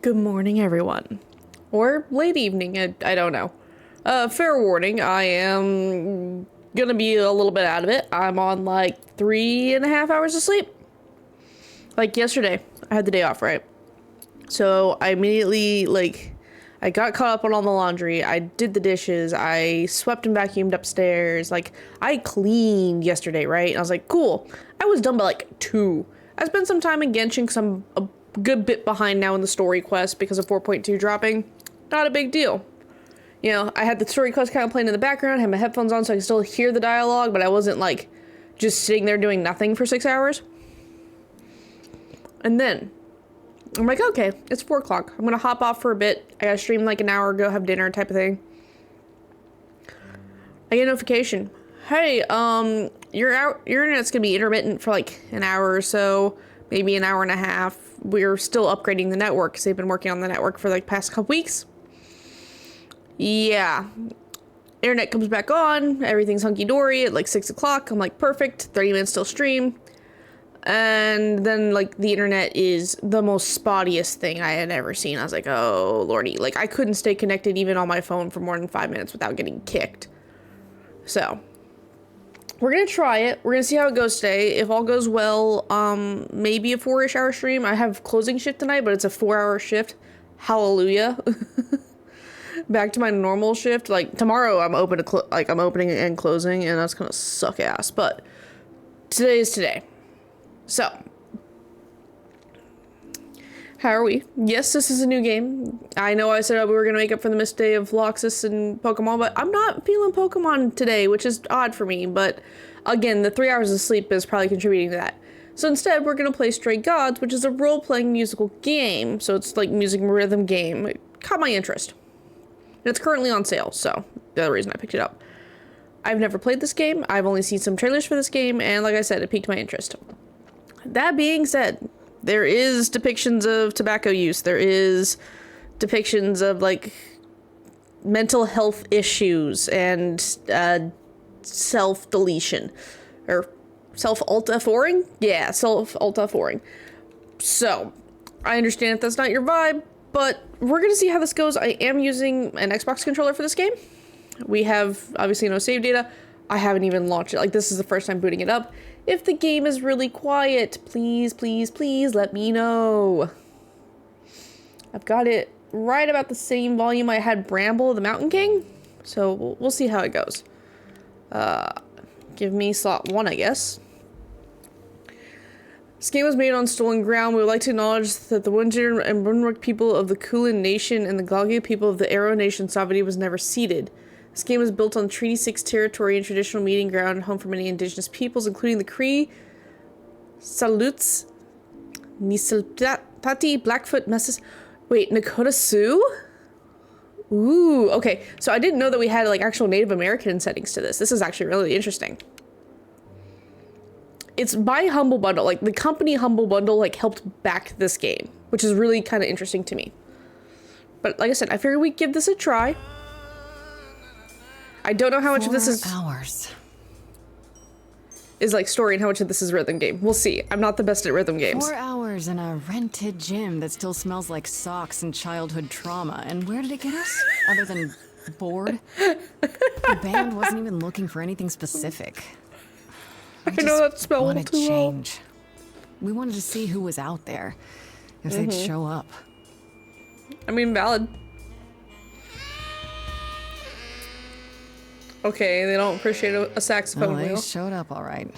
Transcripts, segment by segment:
Good morning, everyone. Or late evening, I don't know. Fair warning, I am gonna be a little bit out of it. I'm on like 3.5 hours of sleep. Like yesterday, I had the day off, right? So I immediately, I got caught up on all the laundry, I did the dishes, I swept and vacuumed upstairs, I cleaned yesterday, right? And I was like, cool. I was done by like 2. I spent some time in Genshin because I'm a good bit behind now in the story quest because of 4.2 dropping. Not a big deal. You know, I had the story quest kind of playing in the background, had my headphones on so I could still hear the dialogue, but I wasn't like just sitting there doing nothing for 6 hours. And then I'm like, okay, it's 4 o'clock. I'm gonna hop off for a bit. I gotta stream like an hour, go have dinner type of thing. I get a notification. Hey, your internet's gonna be intermittent for like an hour or so, maybe an hour and a half. We're still upgrading the network because they've been working on the network for like past couple weeks. Yeah. Internet comes back on, everything's hunky-dory at like 6 o'clock. I'm like, perfect, 30 minutes till stream. And then like the internet is the most spottiest thing I had ever seen. I was like, oh lordy. Like I couldn't stay connected even on my phone for more than 5 minutes without getting kicked. So we're gonna try it. We're gonna see how it goes today. If all goes well, maybe a 4-ish hour stream. I have closing shift tonight, but it's a 4-hour shift. Hallelujah. Back to my normal shift. Like tomorrow I'm open to I'm opening and closing and that's gonna suck ass. But today is today. So how are we? Yes, this is a new game. I know I said we were gonna make up for the missed day of Loxus and Pokemon, but I'm not feeling Pokemon today, which is odd for me, but again, the 3 hours of sleep is probably contributing to that. So instead, we're gonna play Stray Gods, which is a role-playing musical game, so it's like music rhythm game. It caught my interest. And it's currently on sale, so the other reason I picked it up. I've never played this game, I've only seen some trailers for this game, and like I said, it piqued my interest. That being said, there is depictions of tobacco use. There is depictions of like mental health issues and self-deletion or self-alt-F4ing. Yeah, self-alt-F4ing. So I understand if that's not your vibe, but we're gonna see how this goes. I am using an Xbox controller for this game. We have obviously no save data. I haven't even launched it. Like this is the first time booting it up. If the game is really quiet, please, please, please let me know. I've got it right about the same volume I had Bramble, the Mountain King. So we'll see how it goes. Give me slot 1, I guess. This game was made on stolen ground. We would like to acknowledge that the Wundjir and Brunwick people of the Kulin Nation and the Galgia people of the Arrow Nation sovereignty was never ceded. This game was built on Treaty 6 territory and traditional meeting ground and home for many indigenous peoples, including the Cree, Saluts, Nisilpati, Blackfoot, Messes. Wait, Nakota Sioux? Ooh, okay. So I didn't know that we had like actual Native American settings to this. This is actually really interesting. It's by Humble Bundle. Like the company Humble Bundle like helped back this game, which is really kind of interesting to me. But like I said, I figured we'd give this a try. I don't know how much of this is like story and how much of this is rhythm game. We'll see. I'm not the best at rhythm games. 4 hours in a rented gym that still smells like socks and childhood trauma. And where did it get us? Other than bored? The band wasn't even looking for anything specific. I know that smell wanted too change. We wanted to see who was out there, if they'd show up. I mean, valid. Okay, they don't appreciate a saxophone They wheel. showed up all right.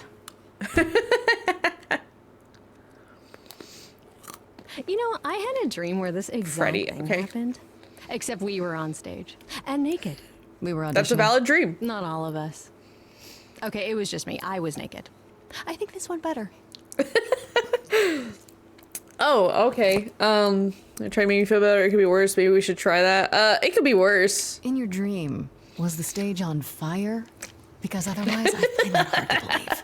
You know, I had a dream where this exact thing happened. Except we were on stage. And naked. We were auditioning. That's a valid dream. Not all of us. Okay, it was just me. I was naked. I think this went better. Oh, okay. Try to make me feel better. It could be worse. Maybe we should try that. It could be worse. In your dream, was the stage on fire? Because otherwise, I find that hard to believe.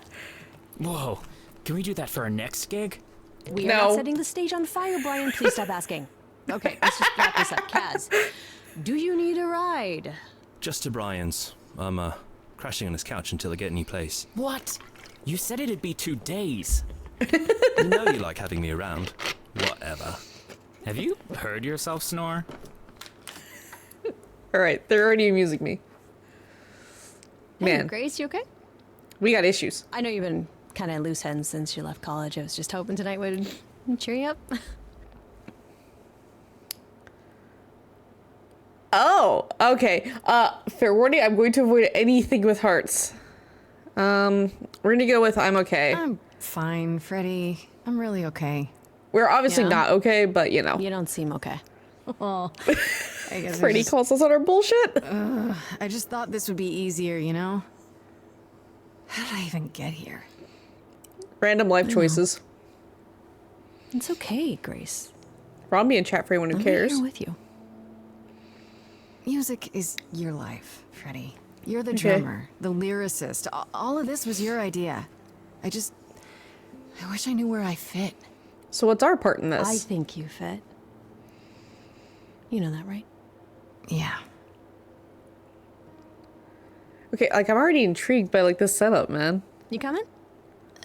Whoa, can we do that for our next gig? We are not setting the stage on fire, Brian. Please stop asking. Okay, let's just wrap this up. Kaz, do you need a ride? Just to Brian's. I'm, crashing on his couch until I get a new place. What? You said it'd be 2 days. You know you like having me around. Whatever. Have you heard yourself snore? All right, they're already amusing me. Hey, Man, Grace, you okay? we got issues. I know you've been kind of loose ends since you left college. I was just hoping tonight would cheer you up. Oh, okay. Fair warning, I'm going to avoid anything with hearts. We're gonna go with I'm okay. I'm fine, Freddy. I'm really okay. We're obviously Yeah. not okay, but you know. You don't seem okay. Well, I guess Freddy calls us on our bullshit. I just thought this would be easier, you know? How did I even get here? Random life choices. It's okay, Grace. Ron be in chat for anyone who I'm cares. right here with you. Music is your life, Freddy. You're the Okay. drummer, the lyricist. All of this was your idea. I wish I knew where I fit. So what's our part in I this? think you fit. You know that, right? Yeah. Okay, like I'm already intrigued by like this setup, man. You coming?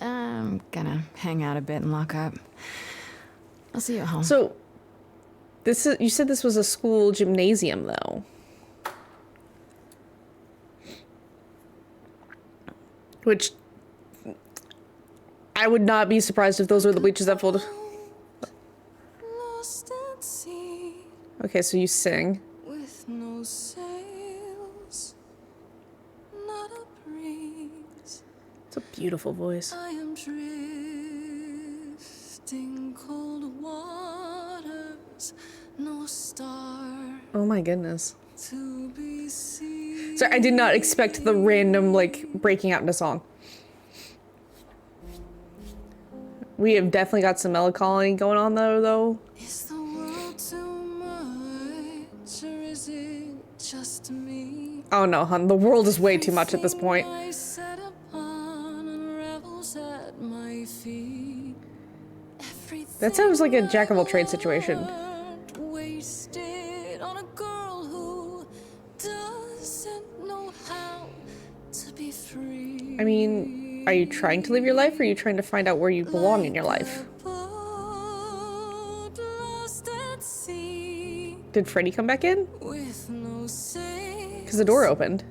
I'm gonna hang out a bit and lock up. I'll see you at home. So this is you said this was a school gymnasium though. Which I would not be surprised if those were the bleachers that folded. Lost at sea Okay, so you sing. with no sails, not a breeze. It's a beautiful voice. I am drifting cold waters, no star Oh my goodness. to be seen. Sorry, I did not expect the random like breaking out into song. We have definitely got some melancholy going on though. Is the world too much, or is it just me? Oh no, hun, the world is way too much at this point. I set upon unravels at my feet. That sounds like a jack of all trades situation. Everything wasted on a girl who doesn't know how to be free. I mean, are you trying to live your life or are you trying to find out where you belong in your life? Boat lost at sea Did Freddy come back in? with no sails. Because the door opened.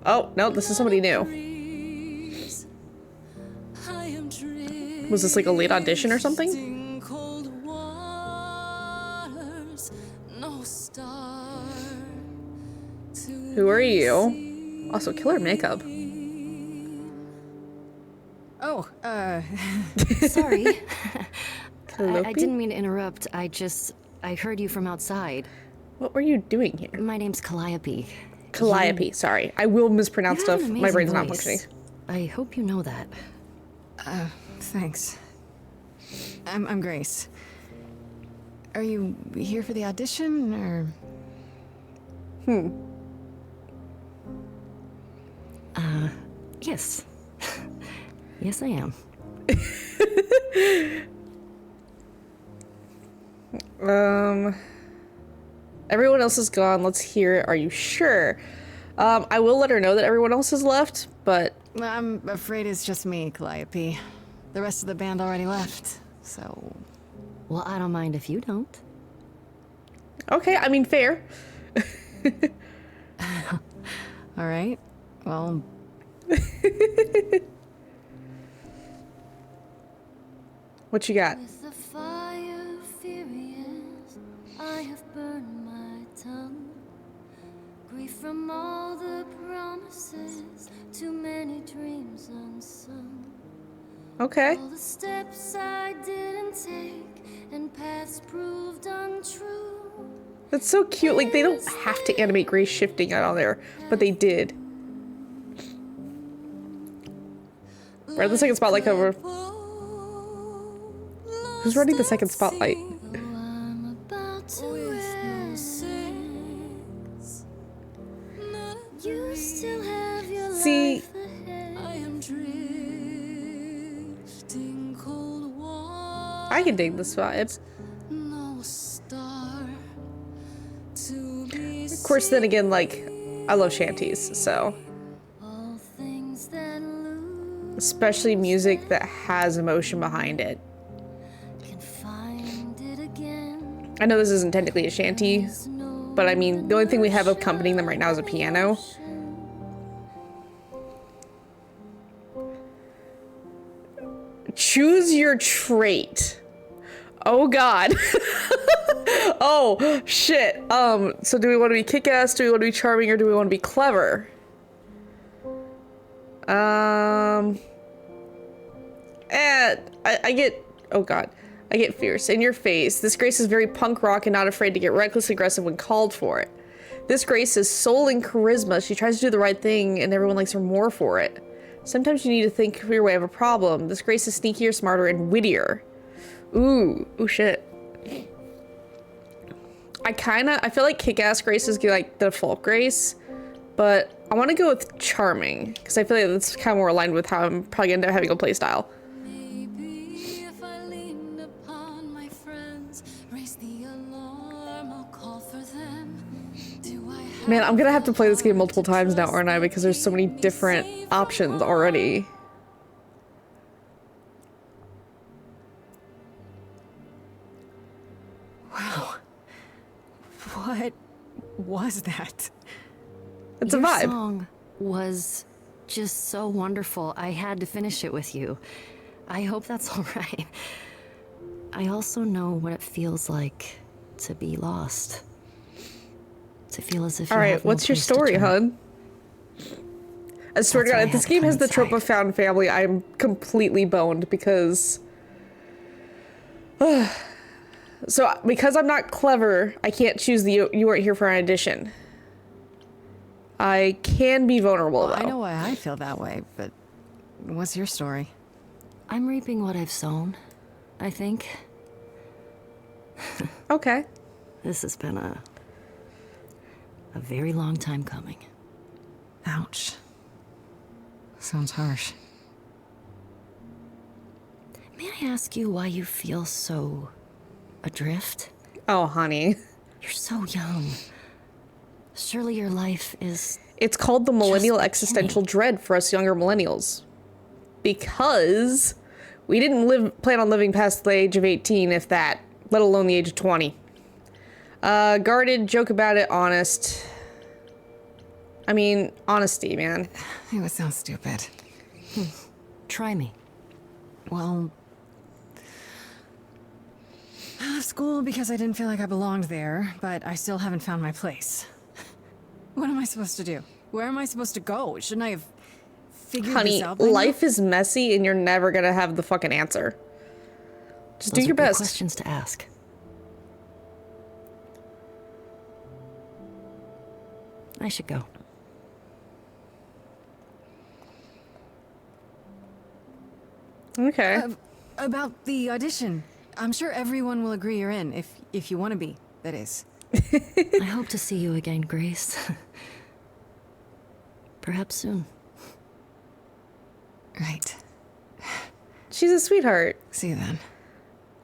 Oh, no, this is somebody new. Was this like a late audition or something? Cold waters, no star to Who are you? Also, killer makeup. Oh, Sorry. I Calliope? didn't mean to interrupt. I heard you from outside. What were you doing here? My name's Calliope. Calliope, sorry. I will mispronounce You have stuff. an My amazing brain's not voice. functioning. I hope you know that. thanks. I'm Grace. Are you here for the audition, or? Yes. Yes, I am. Everyone else is gone. Let's hear it. Are you sure? I will let her know that everyone else has left, but I'm afraid it's just me, Calliope. The rest of the band already left, so... Well, I don't mind if you don't. okay, I mean, fair. All right. Well, What you got? With the fire furious, I have burned my tongue. Grief from all the promises, too many dreams unsung. Okay. All the steps I didn't take, and paths proved untrue. That's so cute. Like, they don't have to animate Grace shifting out on there, but they did. We're at the second spotlight cover. Who's running the second spotlight? I'm about to you still have your See, life ahead. I am drifting cold water, I can dig this vibe. no star to be Of course, then again, like, I love shanties, so. all things that lose Especially music that has emotion behind it. can find it again. I know this isn't technically a shanty, but I mean, the only thing we have accompanying them right now is a piano. Choose your trait. Oh god. Oh shit. So do we want to be kick-ass, do we want to be charming, or do we want to be clever? I get, oh god, I get fierce. In your face. This Grace is very punk rock and not afraid to get recklessly aggressive when called for it. This Grace is soul and charisma. She tries to do the right thing and everyone likes her more for it. Sometimes you need to think your way of a problem. This Grace is sneakier, smarter, and wittier. Ooh shit. I feel like kick-ass Grace is like the default Grace, but I want to go with charming because I feel like that's kind of more aligned with how I'm probably gonna end up having a playstyle. Maybe if I leaned upon my friends, raise the alarm, I'll call for them. Do I have Man, I'm gonna have to play this game multiple times now, aren't I? Because there's so many different options already. Wow. What was that? It's Your a vibe. song was just so wonderful. I had to finish it with you. I hope that's all right. I also know what it feels like to be lost. To feel as if you Alright, have no what's your place to story, turn. hun? I swear to That's why god, I if this had to game come has the trope inside. of found family, I'm completely boned because... So, because I'm not clever, I can't choose the you weren't here for an audition. I can be vulnerable, though. I know why I feel that way, but what's your story? I'm reaping what I've sown, I think. Okay. This has been a very long time coming. Ouch. Sounds harsh. May I ask you why you feel so adrift? Oh, honey. You're so young. Surely your life is... It's called the millennial beginning. existential dread for us younger millennials. Because we didn't plan on living past the age of 18, if that, let alone the age of 20. Guarded, joke about it, honest. I mean, honesty, man. It would sound stupid. Try me. Well, I left school because I didn't feel like I belonged there, but I still haven't found my place. What am I supposed to do? Where am I supposed to go? Shouldn't I have figured Honey, this out by now? life is messy and you're never gonna have the fucking answer. Just Those do your are good best. questions to ask. I should go. Okay. About the audition. I'm sure everyone will agree you're in, if you want to be, that is. I hope to see you again, Grace. Perhaps soon. Right. She's a sweetheart. See you then.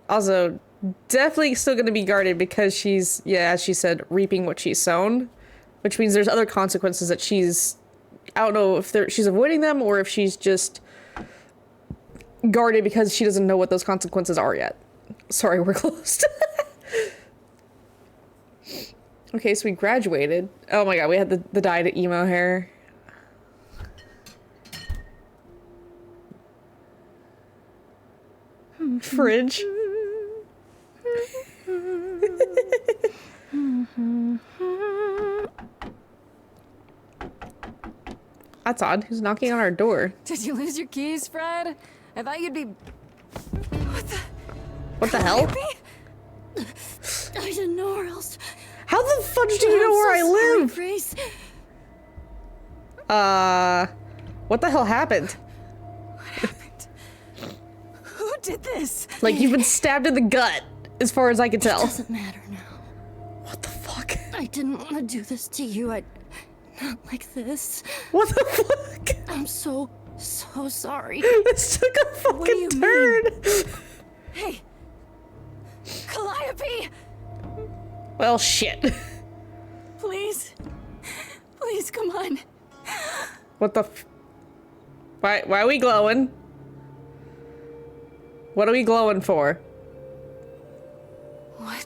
Also, definitely still gonna be guarded because she's, yeah, as she said, reaping what she's sown. Which means there's other consequences that she's... I don't know if she's avoiding them or if she's just guarded because she doesn't know what those consequences are yet. Sorry, we're closed. Okay, so we graduated. Oh my god, we had the dyed emo hair. Fridge. That's odd. Who's knocking on our door? Did you lose your keys, Fred? I thought you'd be... What the hell? I didn't know where else. How the fudge do you know where I live? Grace. What the hell happened? Who did this? Like, you've been stabbed in the gut, as far as I can tell. Doesn't matter now. What the fuck? I didn't want to do this to you. Not like this. What the fuck? I'm so sorry. This took a do you fucking turn. Hey! Calliope! Well, shit. Please. Please, come on. What the Why are we glowing? What are we glowing for? What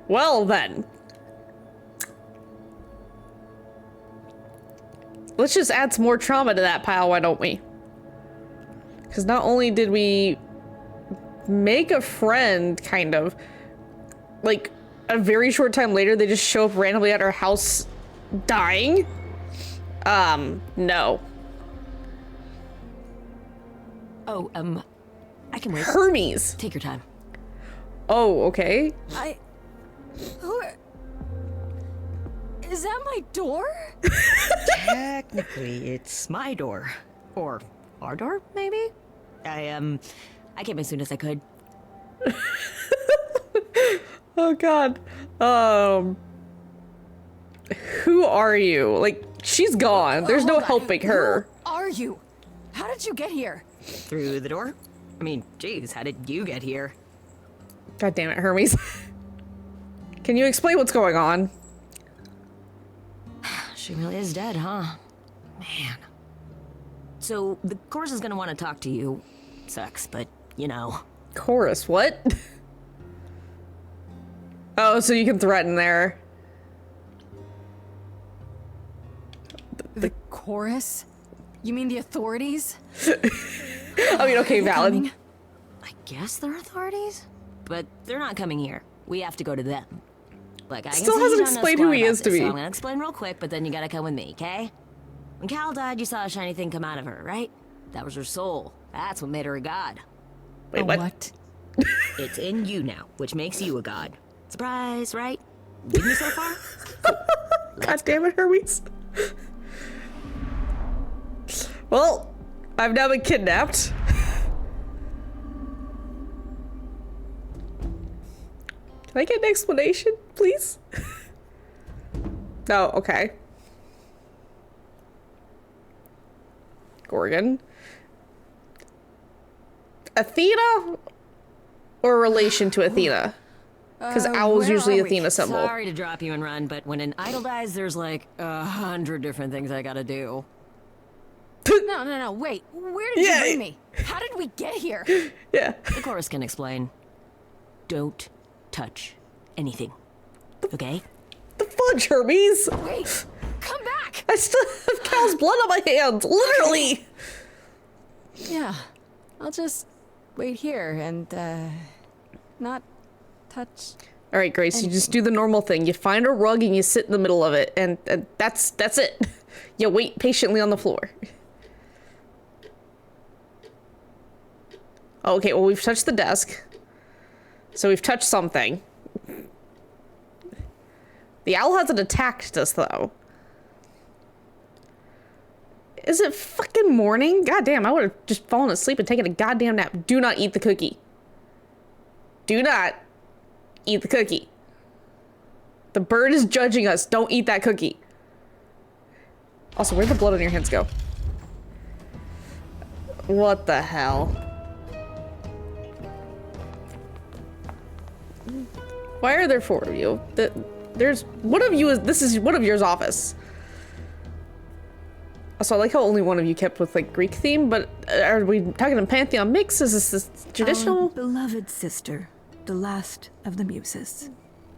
Well then. Let's just add some more trauma to that pile, why don't we? Because not only did we make a friend, kind of, like, a very short time later, they just show up randomly at our house dying. No. Oh, I can wait. Hermes. Take your time. Oh, okay. Who are... Is that my door? Technically, it's my door. Or our door, maybe? I came as soon as I could. Oh god. Who are you? Like, she's gone. There's no Hold on. helping her. Who are you? How did you get here? Through the door? I mean, geez, how did you get here? God damn it, Hermes. Can you explain what's going on? She really is dead, huh? Man. So, the chorus is gonna want to talk to you. Sucks, but, you know. Chorus, what? Oh, so you can threaten there. The chorus? You mean the authorities? I mean, okay, valid. Coming? I guess they're authorities? But they're not coming here. We have to go to them. Look, I can Still see hasn't you don't know explained who squat he about is to this, me. So I'm gonna explain real quick, but then you gotta come with me, okay? When Cal died, you saw a shiny thing come out of her, right? That was her soul. That's what made her a god. Wait, A what? what? It's in you now, which makes you a god. Surprise, right? With me so far? God damn it, Hermes. Well, I've now been kidnapped. Can I get an explanation, please? No, okay. Gorgon. Athena? Or relation to Athena? Because owl's where usually are we? Athena symbol. Sorry to drop you and run, but when an idol dies, there's like 100 different things I gotta do. No, wait. Where did Yeah. you bring me? How did we get here? Yeah. The chorus can explain. Don't touch anything. Okay? The fudge, Hermes! Wait, come back! I still have Cal's blood on my hands, literally! Yeah, I'll just wait here and, not touch. All right, Grace, you just do the normal thing. You find a rug and you sit in the middle of it, and that's it. You wait patiently on the floor. Okay, well, we've touched the desk. So we've touched something. The owl hasn't attacked us, though. Is it fucking morning? God damn, I would have just fallen asleep and taken a goddamn nap. Do not eat the cookie. Do not eat the cookie. The bird is judging us. Don't eat that cookie. Also, where'd the blood on your hands go? What the hell? Why are there four of you? There's one of you is this is one of yours office. Also, I like how only one of you kept with like Greek theme, but are we talking a Pantheon mix? Is this traditional? Our beloved sister, the last of the muses,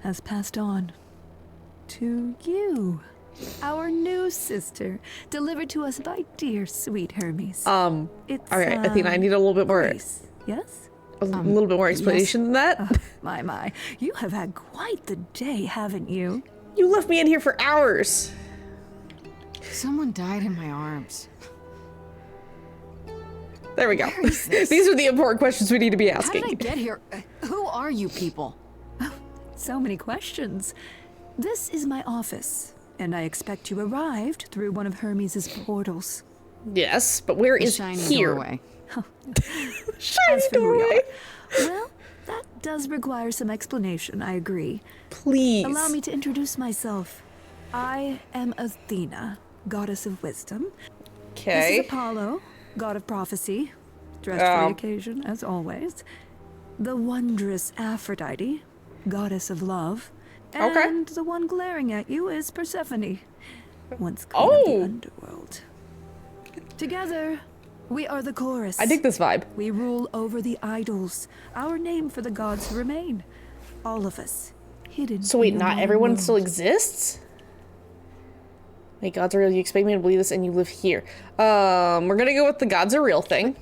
has passed on to you. Our new sister, delivered to us by dear sweet Hermes. It's, All right, Athena, I need a little bit more, Grace. Yes? a little bit more explanation than that. My. You have had quite the day, haven't you? You left me in here for hours. Someone died in my arms. There we go. Where is this? These are the important questions we need to be How asking. did I get here? Who are you people? So many questions. This is my office, and I expect you arrived through one of Hermes' portals. Yes, but where The is shiny here? doorway. Shiny As for who we doorway. are, well, that does require some explanation, I agree. Please. Allow me to introduce myself. I am Athena, goddess of wisdom. This Okay. is Apollo, god of prophecy, dressed for the occasion, as always. The wondrous Aphrodite, goddess of love. Okay. And the one glaring at you is Persephone, once queen of the Oh. underworld. Together, We are the chorus. I dig this vibe. We rule over the idols. Our name for the gods who remain. All of us. Hidden. So wait, in the not modern everyone world. still exists? Wait, gods are real. You expect me to believe this and you live here. We're gonna go with the gods are real thing.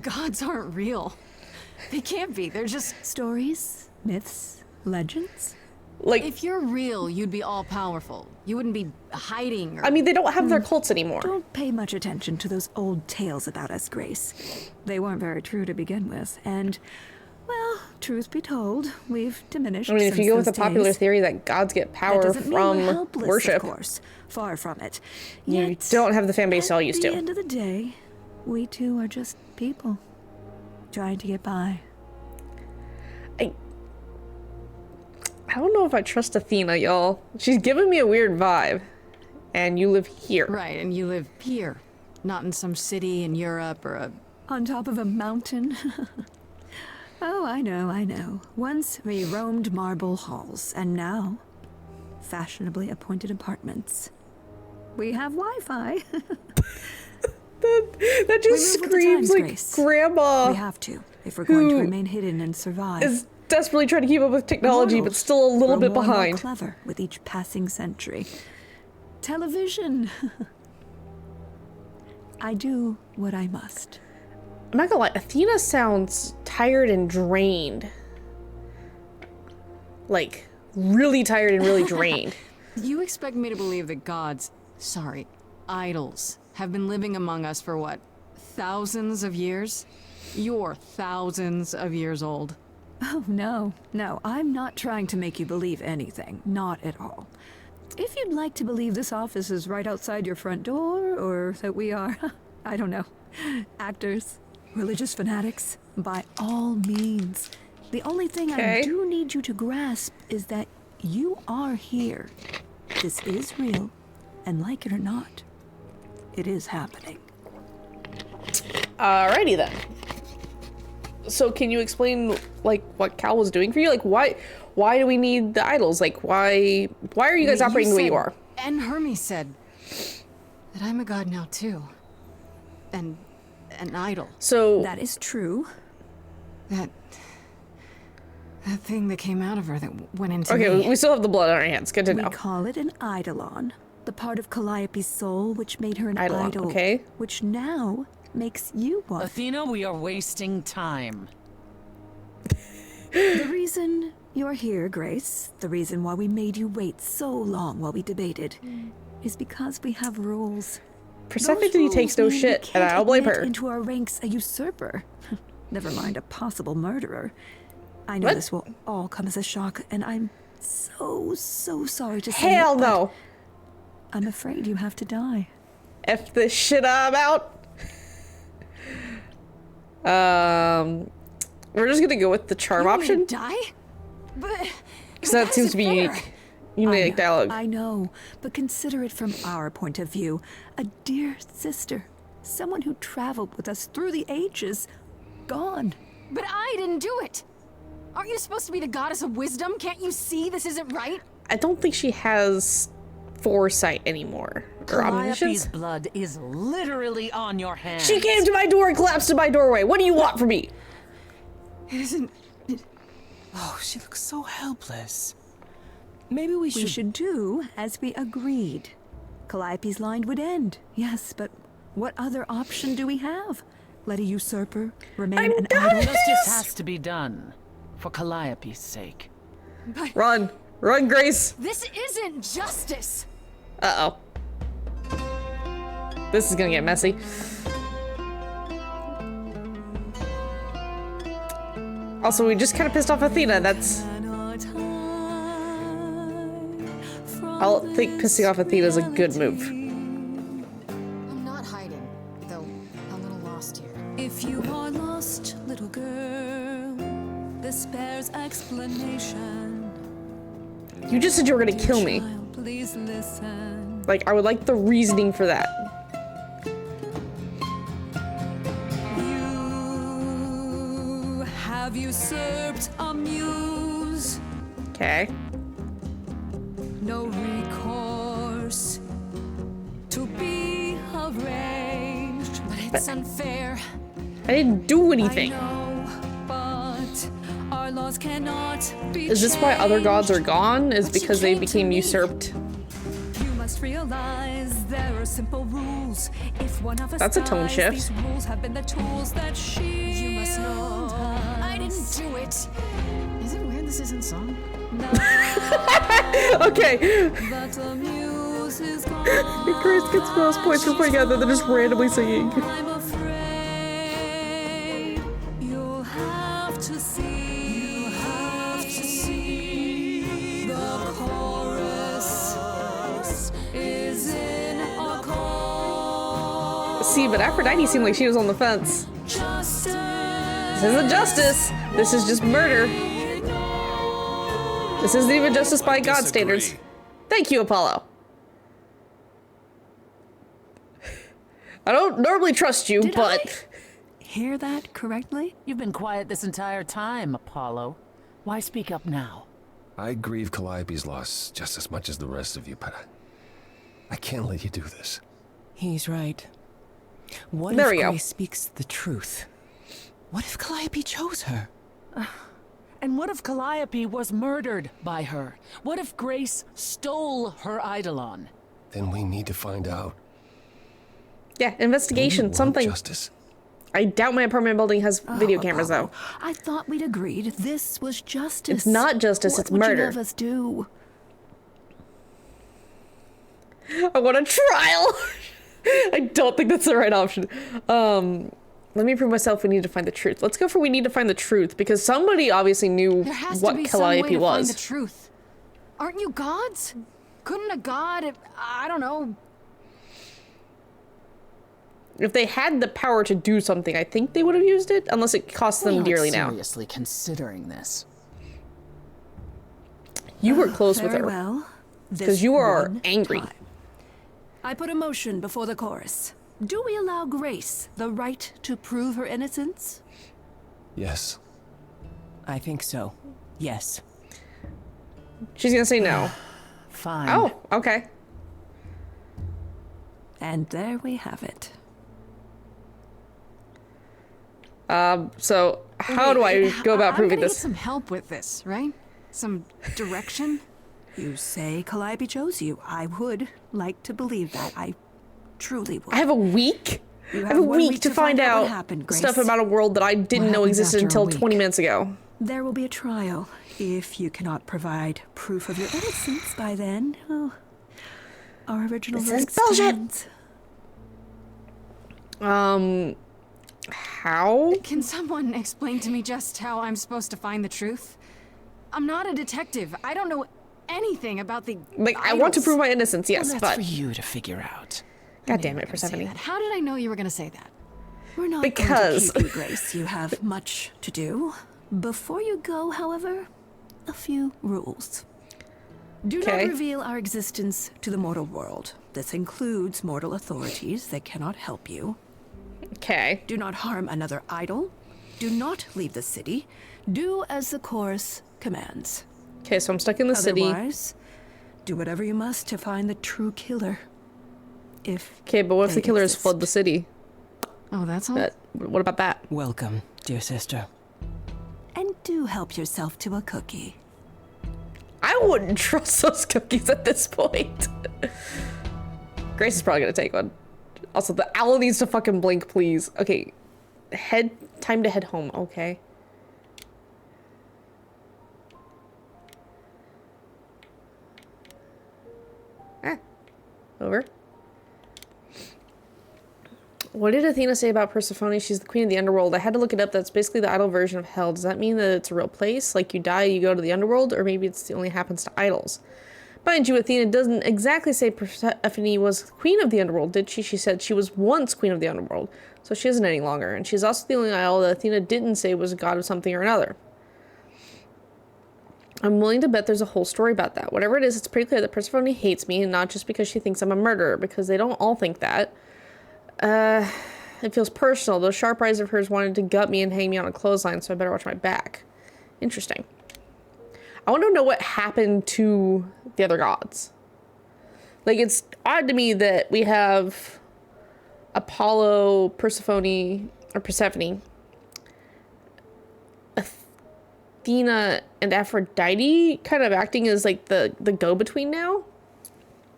Gods aren't real. They can't be. They're just. Stories, myths, legends. Like, If you're real, you'd be all powerful. You wouldn't be hiding. Or... I mean, they don't have their cults anymore. Don't pay much attention to those old tales about us, Grace. They weren't very true to begin with, and, well, truth be told, we've diminished. I mean, if you since go with the those popular days. theory that gods get That power doesn't mean we're from helpless, worship, of course. Far from it. you Yet, don't have the fan base y'all used At the to. end of the day, we too are just people trying to get by. I don't know if I trust Athena, y'all. She's giving me a weird vibe. And you live here. Right, and you live here, not in some city in Europe or a. On top of a mountain. Oh, I know. Once we roamed marble halls, and now fashionably appointed apartments. We have Wi-Fi. That just We move with the screams times, like Grace. grandma We have to, if we're going to who remain hidden and survive. is desperately trying to keep up with technology, but Mortals still a little grow bit more and more behind. clever with each passing century. Television. I do what I must. I'm not gonna lie, Athena sounds tired and drained. Like, really tired and really drained. You expect me to believe that gods, idols, have been living among us for what? Thousands of years? You're thousands of years old. Oh, no, I'm not trying to make you believe anything. Not at all. If you'd like to believe this office is right outside your front door, or that we are, I don't know, actors, religious fanatics, by all means. The only thing Okay. I do need you to grasp is that you are here. This is real, and like it or not, it is happening. Alrighty then. So can you explain, like, what Cal was doing for you? Like, why do we need the idols? Like, why are you guys operating the way you are? And Hermes said that I'm a god now too. And an idol. So, That is true. That thing that came out of her that went into okay, me. we still have the blood on our hands. Good to We know. call it an eidolon, the part of Calliope's soul which made her an Eidolon, idol, okay. which now makes you one. Athena, we are wasting time. The reason you're here, Grace, the reason why we made you wait so long while we debated, is because we have rules. Persephone Those takes rules no mean shit, we and I can't don't blame admit her. into our ranks a usurper. Never mind a possible murderer. I know What? this will all come as a shock, and I'm so sorry to say Hell it, but no. I'm afraid you have to die. F this shit, I'm out. We're just gonna go with the charm You want me to option. die? But Because that seems to be unique. Unique dialogue. I know, but consider it from our point of view. A dear sister, someone who traveled with us through the ages, gone. But I didn't do it. Aren't you supposed to be the goddess of wisdom? Can't you see this isn't right? I don't think she has foresight anymore. Or Calliope's omniscience. blood is literally on your hands. She came to my door and collapsed in my doorway. What do you want from me? It isn't. Oh, she looks so helpless. Maybe we We should. should do as we agreed. Calliope's line would end, yes, but what other option do we have? Let a usurper remain an idol? Justice has to be done. For Calliope's sake. Run. Run, Grace. This isn't justice. Uh-oh. This is gonna get messy. Also, we just kind of pissed off Athena. That's... I'll think pissing off Athena is a good move. I'm not hiding, though a little lost here. If you are lost, little girl, this bears explanation. You just said you were gonna kill me. Child, please listen. Like, I would like the reasoning for that. You have usurped a muse. Okay. No recourse to be arranged. But It's unfair. I didn't do anything. But our laws cannot be Is this why other gods are changed. gone? Is But you because they came to became me. usurped? You must realize there are simple rules. If one of us That's a tone dies, shift. These rules have been the tools that you must know. I didn't do it. Is it weird this isn't song? Okay. That the muse is gone. Grace gets most points for putting out that they're just randomly singing. I'm afraid you'll have to see. You'll have to see the chorus is in a chorus. See, but Aphrodite seemed like she was on the fence. Justice. This isn't justice. This is just murder. This isn't even justice by God standards. Thank you, Apollo. I don't normally trust you, but... Hear that correctly? You've been quiet this entire time, Apollo. Why speak up now? I grieve Calliope's loss just as much as the rest of you, but I can't let you do this. He's right. What There if we go. Grace speaks the truth? What if Calliope chose her? And what if Calliope was murdered by her? What if Grace stole her Eidolon? Then we need to find out. Yeah, Do investigation, you want something. Justice. I doubt my apartment building has video Oh, cameras, Apollo, though. I thought we'd agreed this was justice. It's not justice, What it's would murder. you have us do? I want a trial! I don't think that's the right option. Let me prove myself we need to find the truth. Let's go for we need to find the truth, because somebody obviously knew There has what to be some way Calliope to find was. the truth. Aren't you gods? Couldn't a god, I don't know, If they had the power to do something, I think they would have used it, unless it cost them dearly now. Seriously considering this. You were close with Very her. well. Because This you are one angry. time. I put a motion before the chorus. Do we allow Grace the right to prove her innocence? Yes. I think so. Yes. She's gonna say no. Fine. Oh, okay. And there we have it. So how do I go about I'm proving gonna this? Get some help with this, right? Some direction? You say Calliope chose you. I would like to believe that. I truly would. I have a week? You I have a one week to find what out happened, Grace. stuff about a world that I didn't What know happens existed after a until week? 20 minutes ago. There will be a trial. If you cannot provide proof of your innocence by then, oh, our original This is verdict bullshit. stands. How? Can someone explain to me just how I'm supposed to find the truth? I'm not a detective. I don't know anything about the Like, I want to idols. prove my innocence, yes, Well, that's but... for you to figure out. God damn it, Persephone. How did I know you were gonna say that? We're not Because- going to keep you, Grace. You have much to do. Before you go, however, a few rules. Do Okay. not reveal our existence to the mortal world. This includes mortal authorities. They cannot help you. Okay. Do not harm another idol. Do not leave the city. Do as the chorus commands. Okay, so I'm stuck in the city. Otherwise, do whatever you must to find the true killer. If Okay, but what if the they killer has exist. flooded the city? Oh, that's all? What about that? Welcome, dear sister. And do help yourself to a cookie. I wouldn't trust those cookies at this point. Grace is probably gonna take one. Also, the owl needs to fucking blink, please. Okay, time to head home, okay? Over. What did Athena say about Persephone? She's the queen of the underworld. I had to look it up. That's basically the idol version of hell. Does that mean that it's a real place? Like you die, you go to the underworld? Or maybe it only happens to idols? Mind you, Athena doesn't exactly say Persephone was queen of the underworld, did she? She said she was once queen of the underworld. So she isn't any longer. And she's also the only idol that Athena didn't say was a god of something or another. I'm willing to bet there's a whole story about that. Whatever it is, it's pretty clear that Persephone hates me, and not just because she thinks I'm a murderer, because they don't all think that. It feels personal. Those sharp eyes of hers wanted to gut me and hang me on a clothesline, so I better watch my back. Interesting. I want to know what happened to the other gods. Like, it's odd to me that we have Apollo, Persephone, Athena, and Aphrodite kind of acting as like the go-between now.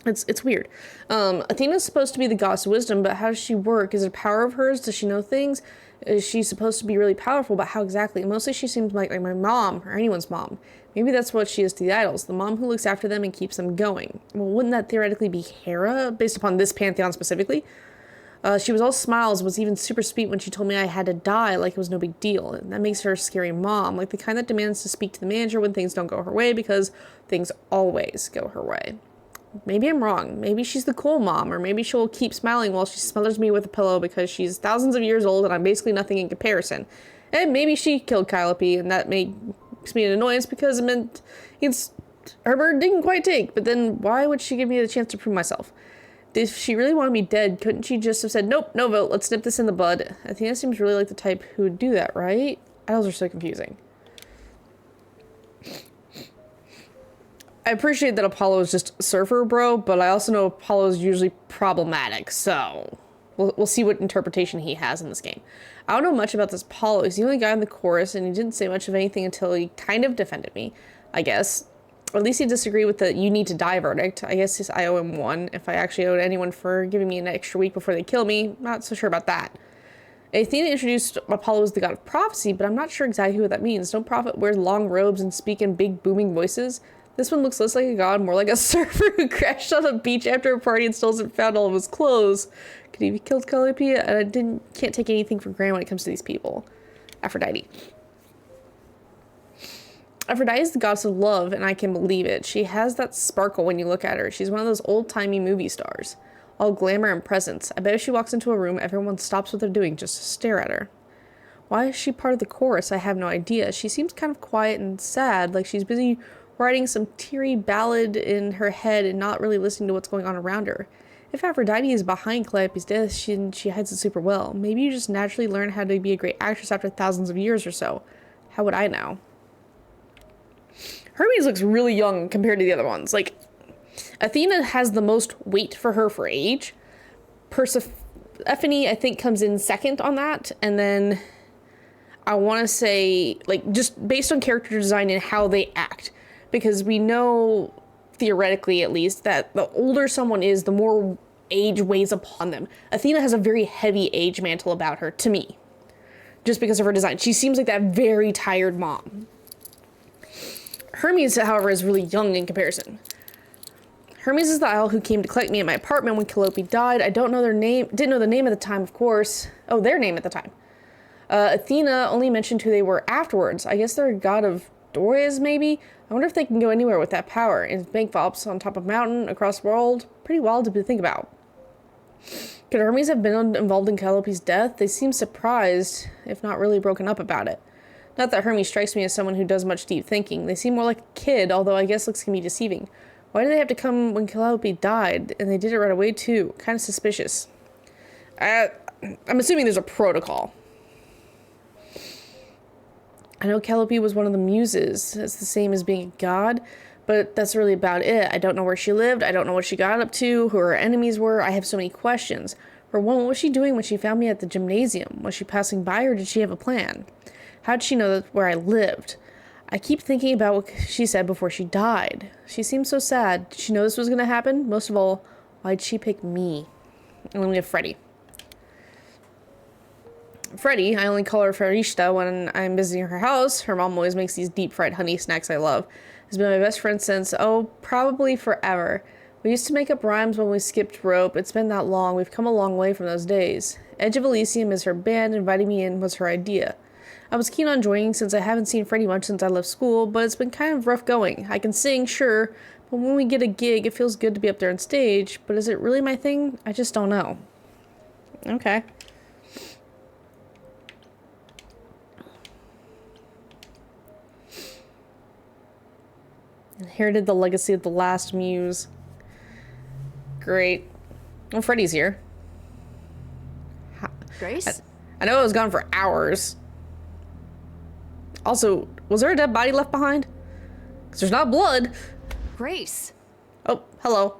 It's weird. Athena's supposed to be the goddess of wisdom, but how does she work? Is it a power of hers? Does she know things? Is she supposed to be really powerful, but how exactly? Mostly she seems like my mom or anyone's mom. Maybe that's what she is to the idols, the mom who looks after them and keeps them going. Well, wouldn't that theoretically be Hera, based upon this pantheon specifically? She was all smiles, was even super sweet when she told me I had to die like it was no big deal. And that makes her a scary mom, like the kind that demands to speak to the manager when things don't go her way because things always go her way. Maybe I'm wrong. Maybe she's the cool mom, or maybe she'll keep smiling while she smothers me with a pillow because she's thousands of years old and I'm basically nothing in comparison. And maybe she killed Calliope, and that makes me an annoyance because it meant her bird didn't quite take. But then why would she give me the chance to prove myself? If she really wanted me dead, couldn't she just have said, nope, no vote, let's nip this in the bud? Athena seems really like the type who would do that, right? Idols are so confusing. I appreciate that Apollo is just a surfer bro, but I also know Apollo is usually problematic, so we'll see what interpretation he has in this game. I don't know much about this Apollo. He's the only guy in the chorus, and he didn't say much of anything until he kind of defended me, I guess. Or at least he disagreed with the you need to die verdict. I guess I owe him one. If I actually owed anyone for giving me an extra week before they kill me, not so sure about that. Athena introduced Apollo as the god of prophecy, but I'm not sure exactly what that means. Don't prophet wear long robes and speak in big booming voices? This one looks less like a god, more like a surfer who crashed on a beach after a party and still hasn't found all of his clothes. Could he have killed Calliope? I can't take anything for granted when it comes to these people. Aphrodite. Aphrodite is the goddess of love, and I can believe it. She has that sparkle when you look at her. She's one of those old-timey movie stars. All glamour and presence. I bet if she walks into a room, everyone stops what they're doing just to stare at her. Why is she part of the chorus? I have no idea. She seems kind of quiet and sad, like she's busy writing some teary ballad in her head and not really listening to what's going on around her. If Aphrodite is behind Calliope's death, she hides it super well. Maybe you just naturally learn how to be a great actress after thousands of years or so. How would I know? Hermes looks really young compared to the other ones. Like, Athena has the most weight for her for age. Persephone, I think, comes in second on that. And then I want to say, like, just based on character design and how they act. Because we know, theoretically at least, that the older someone is, the more age weighs upon them. Athena has a very heavy age mantle about her, to me. Just because of her design. She seems like that very tired mom. Hermes, however, is really young in comparison. Hermes is the owl who came to collect me at my apartment when Calliope died. I don't know their name, didn't know the name at the time, of course. Oh, their name at the time. Athena only mentioned who they were afterwards. I guess they're a god of Dorias, maybe? I wonder if they can go anywhere with that power. In bank vaults on top of a mountain, across the world. Pretty wild to think about. Could Hermes have been involved in Calliope's death? They seem surprised, if not really broken up about it. Not that Hermes strikes me as someone who does much deep thinking. They seem more like a kid, although I guess looks can be deceiving. Why did they have to come when Calliope died? And they did it right away, too. Kind of suspicious. I'm assuming there's a protocol. I know Calliope was one of the muses. It's the same as being a god, but that's really about it. I don't know where she lived. I don't know what she got up to, who her enemies were. I have so many questions. For one, what was she doing when she found me at the gymnasium? Was she passing by, or did she have a plan? How did she know where I lived? I keep thinking about what she said before she died. She seemed so sad. Did she know this was going to happen? Most of all, why'd she pick me? And then we have Freddy. Freddy, I only call her Farishta when I'm visiting her house. Her mom always makes these deep-fried honey snacks I love. Has been my best friend since, probably forever. We used to make up rhymes when we skipped rope. It's been that long. We've come a long way from those days. Edge of Elysium is her band. Inviting me in was her idea. I was keen on joining since I haven't seen Freddy much since I left school, but it's been kind of rough going. I can sing, sure, but when we get a gig, it feels good to be up there on stage. But is it really my thing? I just don't know. Okay. Inherited the legacy of the last muse. Great. Well, Freddy's here. Grace? I know I was gone for hours. Also, was there a dead body left behind? Because there's not blood. Grace. Oh, hello.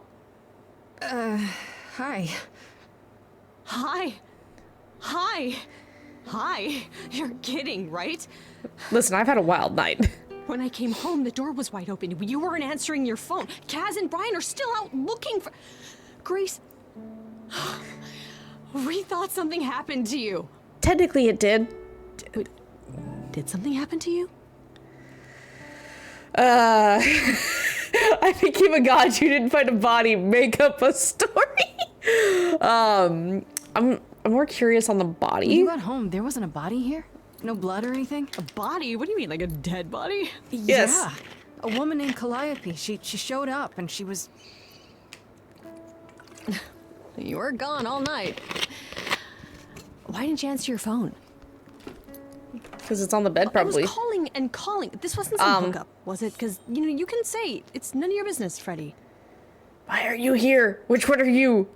Hi. Hi. Hi. Hi. You're kidding, right? Listen, I've had a wild night. When I came home, the door was wide open. You weren't answering your phone. Kaz and Brian are still out looking for... Grace... We thought something happened to you. Technically it did. Did something happen to you? I became a god. You didn't find a body. Make up a story. I'm more curious on the body. When you got home, there wasn't a body here? No blood or anything? A body? What do you mean, like a dead body? Yes. Yeah. A woman named Calliope. She showed up and she was... You were gone all night. Why didn't you answer your phone? Because it's on the bed, probably. I was calling and calling. This wasn't some hookup, was it? Because, you know, you can say it's none of your business, Freddy. Why are you here? Which one are you?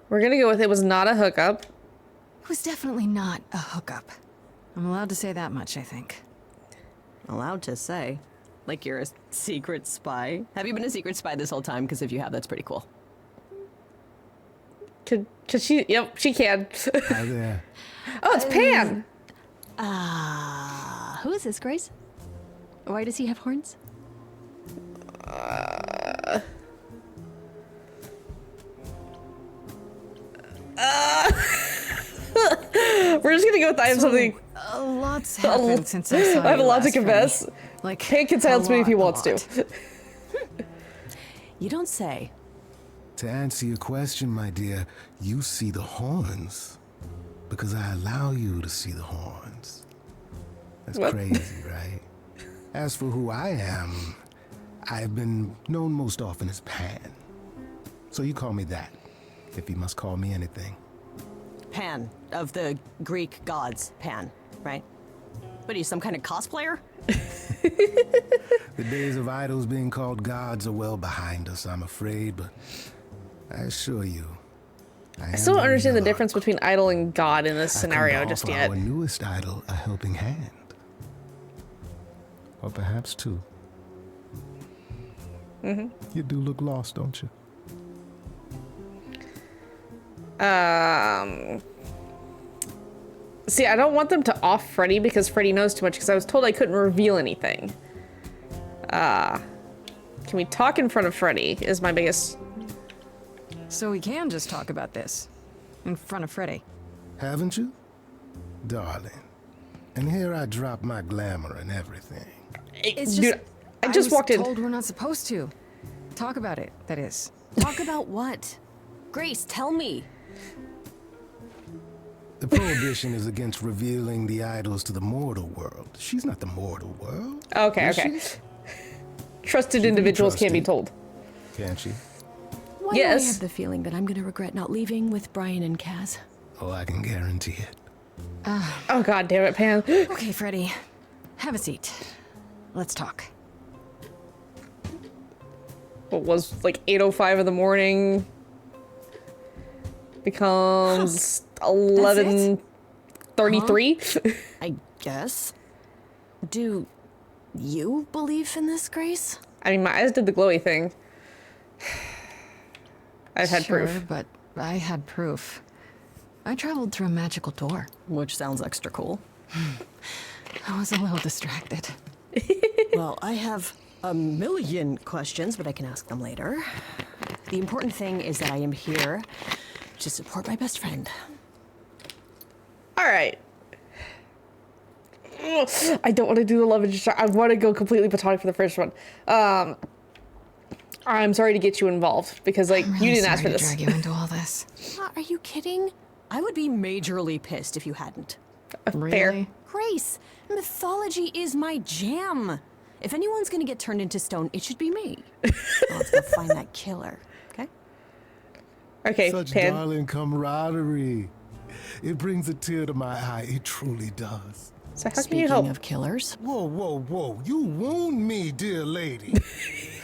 We're gonna go with it was not a hookup. It was definitely not a hookup. I'm allowed to say that much, I think. Allowed to say? Like you're a secret spy? Have you been a secret spy this whole time? Because if you have, that's pretty cool. Could she? Yep, she can. Hi there. Oh, it's Pan. Who is this, Grace? Why does he have horns? We're just gonna go with I have something. A lot's happened since I saw I have a you lot to last, confess. Freddy. Like, Pan can silence me if he a wants lot. to. You don't say. To answer your question, my dear, you see the horns because I allow you to see the horns. That's What? crazy, right? As for who I am, I've been known most often as Pan. So you call me that, if you must call me anything. Pan, of the Greek gods, Pan, right? What are you, some kind of cosplayer? The days of idols being called gods are well behind us, I'm afraid, but I assure you, I still don't understand the difference between idol and god in this scenario to just offer yet. Our newest idol a helping hand, or perhaps two. You do look lost, don't you? See, I don't want them to off Freddy because Freddy knows too much because I was told I couldn't reveal anything. Can we talk in front of Freddy is my biggest... So we can just talk about this in front of Freddy. Haven't you? Darling. And here I drop my glamour and everything. It's Dude, just... I just walked in. I was told we're not supposed to. Talk about it, that is. Talk about what? Grace, tell me. The prohibition is against revealing the idols to the mortal world. She's not the mortal world. Okay, is okay. she? Trusted She can be individuals can't be trusted. told. Can't she? Why do I Yes. have the feeling that I'm gonna regret not leaving with Brian and Kaz? Oh, I can guarantee it. Oh god damn it, Pan. Okay, Freddy. Have a seat. Let's talk. What was like 8:05 in the morning becomes 11:33. I guess. Do you believe in this, Grace? I mean, my eyes did the glowy thing. I've had Sure, proof. but I had proof. I traveled through a magical door. Which sounds extra cool. I was a little distracted. Well, I have a million questions, but I can ask them later. The important thing is that I am here to support my best friend. All right. Ugh, I don't want to do the love and distract. I want to go completely platonic for the first one. I'm sorry to get you involved because like I'm really you didn't ask for sorry to this. drag you into all this. Are you kidding? I would be majorly pissed if you hadn't. Really? Grace, mythology is my jam. If anyone's gonna get turned into stone, it should be me. Let's go find that killer, okay? Okay, Such Pan. darling camaraderie. It brings a tear to my eye. It truly does. So how can Speaking you help? of killers, Whoa, whoa, whoa. You wound me, dear lady.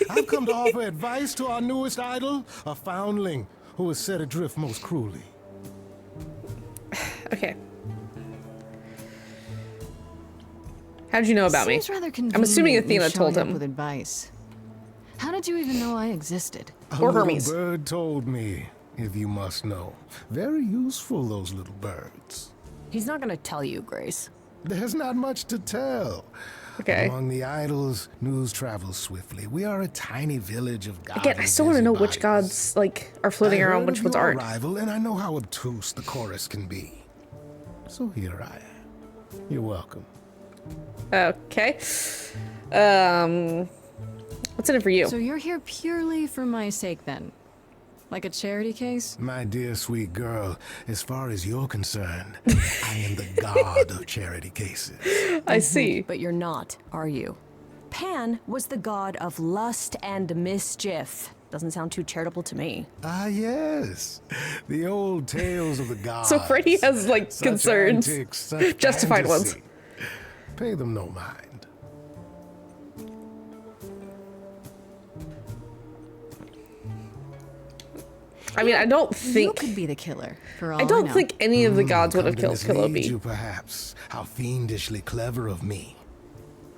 I've come to offer advice to our newest idol, a foundling who was set adrift most cruelly. Okay. How did you know about me? Seems rather I'm assuming convenient Athena you told showing up him. with advice. How did you even know I existed? A Or little Hermes. bird told me, if you must know. Very useful, those little birds. He's not gonna tell you, Grace. There's not much to tell. Okay. Among the idols, news travels swiftly. We are a tiny village of gods. Again, I still want to know which gods like are floating around, which ones aren't. Arrival, and I know how obtuse the chorus can be. So here I am. You're welcome. Okay. What's in it for you? So you're here purely for my sake then? Like a charity case? My dear sweet girl, as far as you're concerned, I am the god of charity cases. I see. But you're not, are you? Pan was the god of lust and mischief. Doesn't sound too charitable to me. Ah, yes. The old tales of the gods. So Freddy has like Such concerns, antics, such justified ones. fantasy. Pay them no mind. I mean, I don't You think could be the killer, for all I don't know. think any of the gods would have Come killed to mislead Killooby. you, perhaps. How fiendishly clever of me.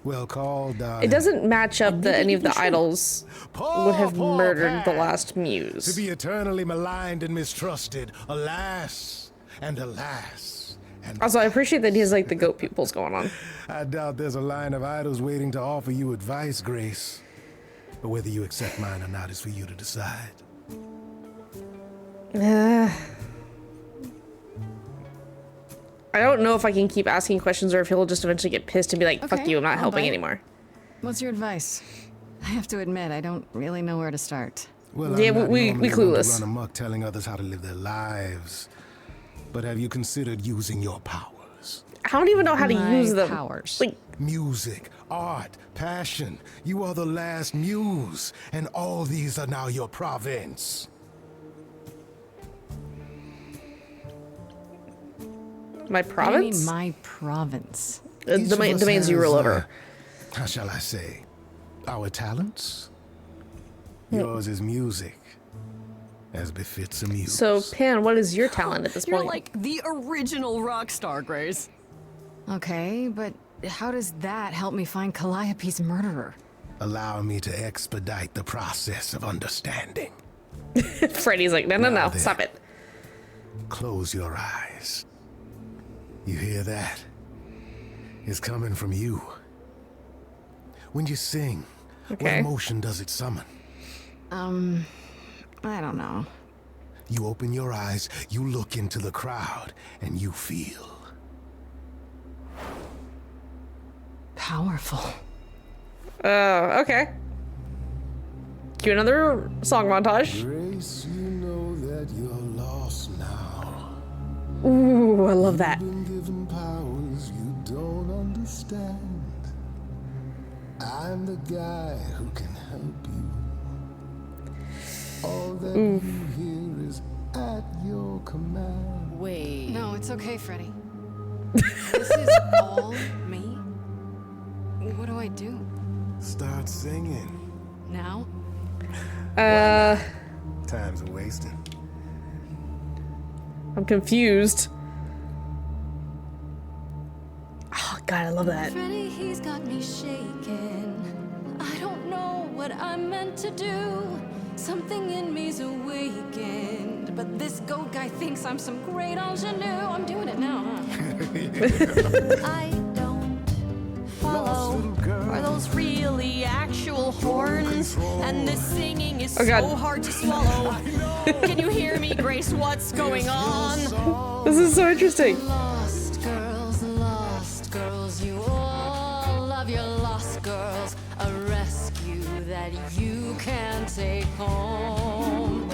Well called, It doesn't match up that any of the you should. idols Poor, would have poor murdered the Pan. last To muse. be eternally maligned and mistrusted. Alas, and alas, and Also, I appreciate that he has like the goat pupils going on. I doubt there's a line of idols waiting to offer you advice, Grace. But whether you accept mine or not is for you to decide. I don't know if I can keep asking questions or if he'll just eventually get pissed and be like, fuck Okay, you, I'm not I'll helping bite. anymore. What's your advice? I have to admit, I don't really know where to start. Well, Yeah, I'm not we normally one clueless. to run amok telling others how to live their lives. But have you considered using your powers? I don't even know how to My use them. powers. Like, Music, art, passion. You are the last muse, and all these are now your province. my What do you province? mean, my province? Each of us Domains you has, rule over. How shall I say? Our talents? Yours is music, as befits a muse. So, Pan, what is your talent at this You're point? like the original rock star, Grace. Okay, but how does that help me find Calliope's murderer? Allow me to expedite the process of understanding. Freddy's like, no, Now then. stop it. Close your eyes. You hear that? It's coming from you. When you sing, what Okay. emotion does it summon? I don't know. You open your eyes, you look into the crowd, and you feel. Powerful. Okay. Cue another song montage. Grace, you know that you're lost now. Ooh, I love that. Been given powers you don't understand. I'm the guy who can help you. All that you hear is at your command. Wait. No, it's okay, Freddy. This is all me? What do I do? Start singing. Now? Time's a wasting. I'm confused. Oh, God, I love that. Freddy, he's got me shaking. I don't know what I'm meant to do. Something in me's awakened. But this goat guy thinks I'm some great ingenue. I'm doing it now, huh? I don't follow. Are those really actual horns? And this singing is Oh, God. so hard to swallow. Can you hear me, Grace? What's going on? This is so interesting. Lost girls, you all love your lost girls. A rescue that you can take home.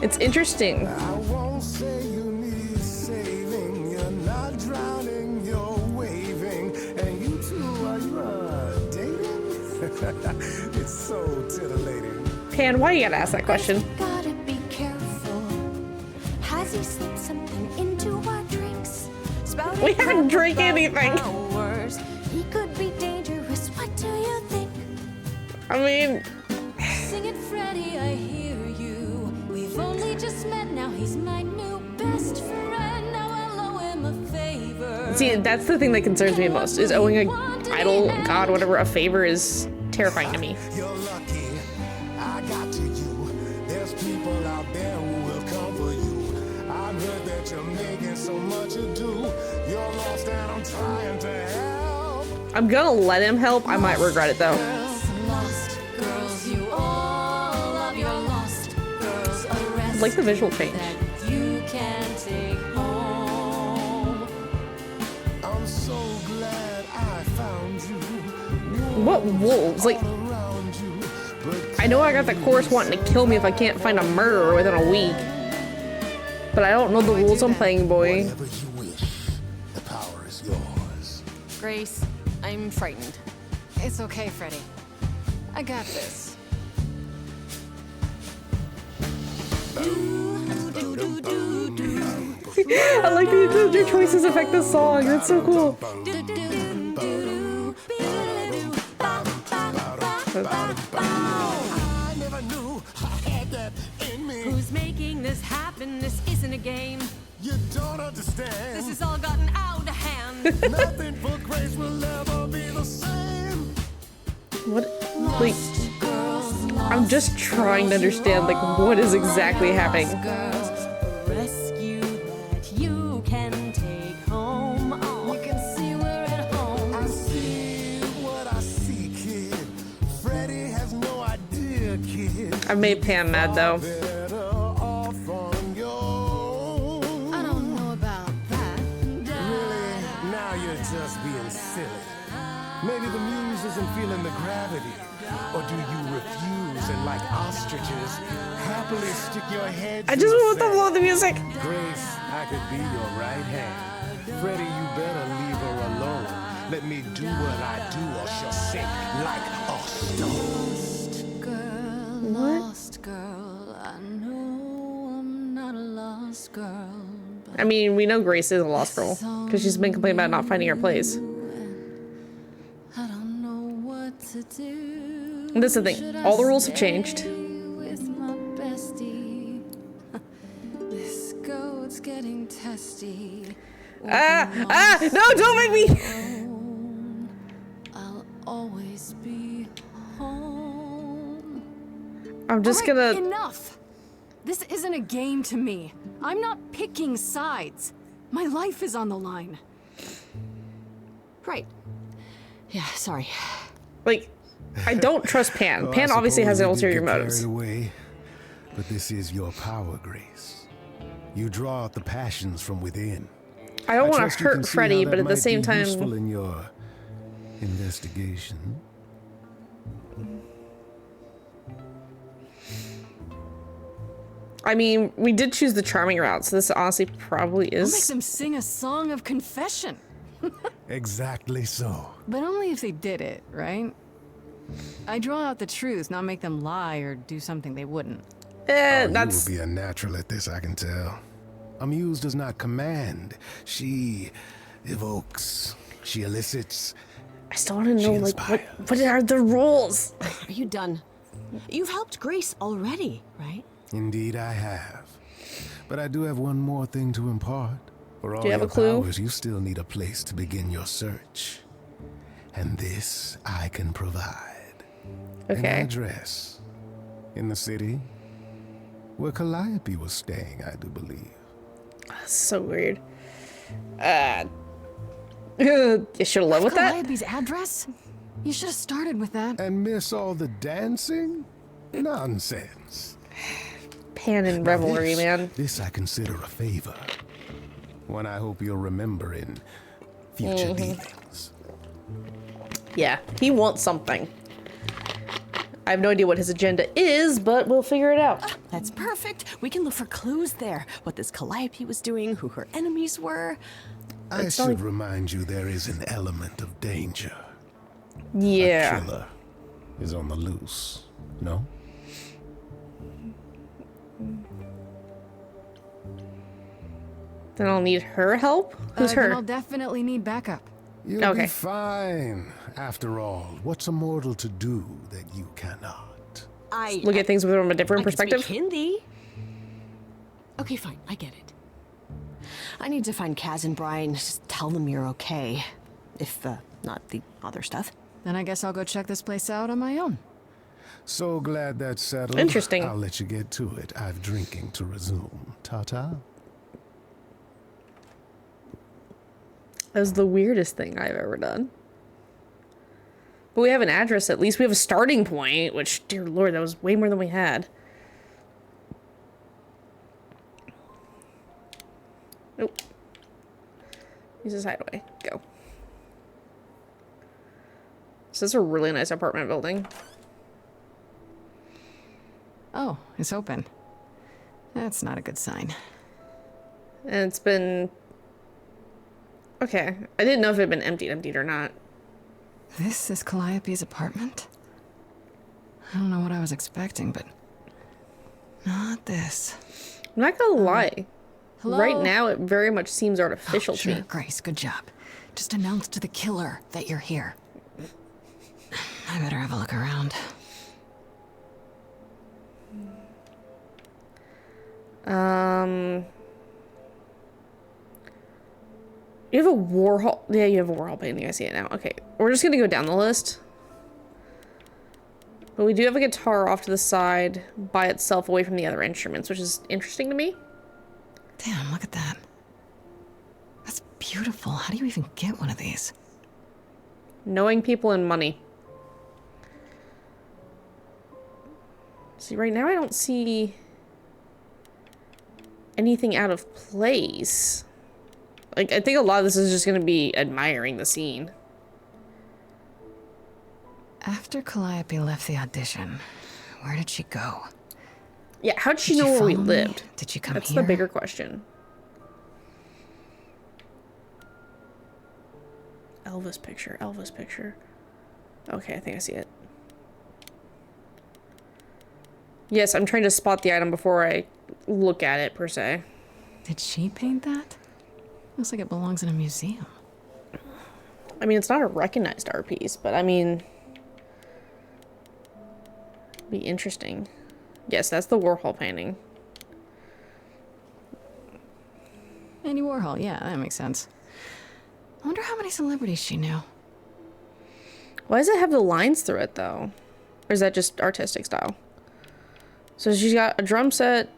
It's interesting. I won't say you need saving. You're not drowning, you're waving. And you two, are you dating? It's so titillating. Pan, why you gotta ask that question? Gotta be careful. Has he slipped something into our drinks? Spouting We haven't crap drank about anything. powers. He could be dangerous. What do you think? I mean, Sing it, Freddy, I hear you. We've only just met, now he's my new best friend. Now I'll owe him a favor. see, that's the thing that concerns me most, is owing a idol, god, whatever, a favor is terrifying to me. You're lucky. people out there who will come for you. I've heard that you're making so much ado. You're lost and I'm trying to help. I'm gonna let him help. I might regret it though. Lost girls, you all love your lost girls. I like the visual change. That you can take home. I'm so glad I found you. What wolves? Like, I know I got the chorus wanting to kill me if I can't find a murderer within a week. But I don't know the rules I'm playing, boy. Whatever you wish, the power is yours. Grace, I'm frightened. It's okay, Freddy. I got this. I like that your choices affect the song. That's so cool. I never knew I had that in me. Who's making this happen? This isn't a game. You don't understand. This has all gotten out of hand. Nothing for Grace will ever be the same. What? Like, I'm just trying to understand, like, what is exactly happening. Rescue that you can take home. Oh, you can see we're at home. I see what I see, kid. Freddy has no idea, kid. I've made Pam mad though. Better off on your own. I don't know about that. Really? Now you're just being silly. Maybe the muse isn't feeling the gravity. Or do you refuse and, like ostriches, happily stick your head I to just the want to sand? blow the music. Grace, I could be your right hand. Freddy, you better leave her alone. Let me do what I do or she'll sink like a stone. Girl, What? lost girl. I know I'm not a lost girl. But I mean, we know Grace is a lost girl because she's been complaining about not finding her place. I don't know what to do. And this is the thing. All the rules have changed. With my bestie. This goat's getting testy. No, don't make me. I'll always be home. I'm just All right, gonna. Enough! This isn't a game to me. I'm not picking sides. My life is on the line. Right. Yeah, sorry. Like, I don't trust Pan. Oh, I Pan obviously has suppose you did ulterior get carried motives. away, but this is your power, Grace. You draw out the passions from within. I don't want trust to you can hurt see Freddy, how but that at the might same be useful time, in your investigation. I mean, we did choose the charming route, so this honestly probably I'll make is. them sing a song of confession. Exactly so. But only if they did it, right? I draw out the truth, not make them lie or do something they wouldn't. That's. You will be a natural at this, I can tell. A muse does not command. She evokes. She elicits. I still want to know, She like, what inspires. are the rules? Are you done? You've helped Grace already, right? Indeed, I have. But I do have one more thing to impart. For all Do you have your a clue? powers, you still need a place to begin your search. And this I can provide. An Okay. address. In the city. Where Calliope was staying, I do believe. That's so weird. You should have led with that. Calliope's address? You should have started with that. And miss all the dancing? Nonsense. Pan and Now revelry, this- man. This I consider a favor. One I hope you'll remember in future dealings. Yeah, he wants something. I have no idea what his agenda is, but we'll figure it out. That's perfect. We can look for clues there. What this Calliope was doing, who her enemies were. I should remind you there is an element of danger. Yeah. A killer is on the loose, no? Then I'll need her help? Who's Then her? I'll definitely need backup. You'll Okay. be fine. After all, what's a mortal to do that you cannot? Look at things from a different I can perspective? speak Hindi. Okay, fine. I get it. I need to find Kaz and Brian. Just tell them you're okay. If, not the other stuff. Then I guess I'll go check this place out on my own. So glad that's settled. Interesting. I'll let you get to it. I've drinking to resume. Ta-ta. That was the weirdest thing I've ever done. But we have an address, at least. We have a starting point, which, dear lord, that was way more than we had. Nope. Use this hideaway. Go. So this is a really nice apartment building. Oh, it's open. That's not a good sign. And it's been... Okay. I didn't know if it had been emptied or not. This is Calliope's apartment? I don't know what I was expecting, but... not this. I'm not gonna lie. Hello? Right now, it very much seems artificial to Sure, me. Grace, good job. Just announce to the killer that you're here. I better have a look around. You have a Warhol. Yeah, you have a Warhol painting. I see it now. Okay, we're just gonna go down the list. But we do have a guitar off to the side by itself away from the other instruments, which is interesting to me. Damn, look at that. That's beautiful. How do you even get one of these? Knowing people and money. See, right now I don't see anything out of place. Like, I think a lot of this is just going to be admiring the scene. After Calliope left the audition, where did she go? Yeah, how'd she know where we follow me? lived? Did she come That's here? the bigger question. Elvis picture, Elvis picture. Okay, I think I see it. Yes, I'm trying to spot the item before I look at it, per se. Did she paint that? Looks like it belongs in a museum. I mean, it's not a recognized art piece, but I mean... be interesting. Yes, that's the Warhol painting. Andy Warhol, yeah, that makes sense. I wonder how many celebrities she knew. Why does it have the lines through it, though? Or is that just artistic style? So she's got a drum set,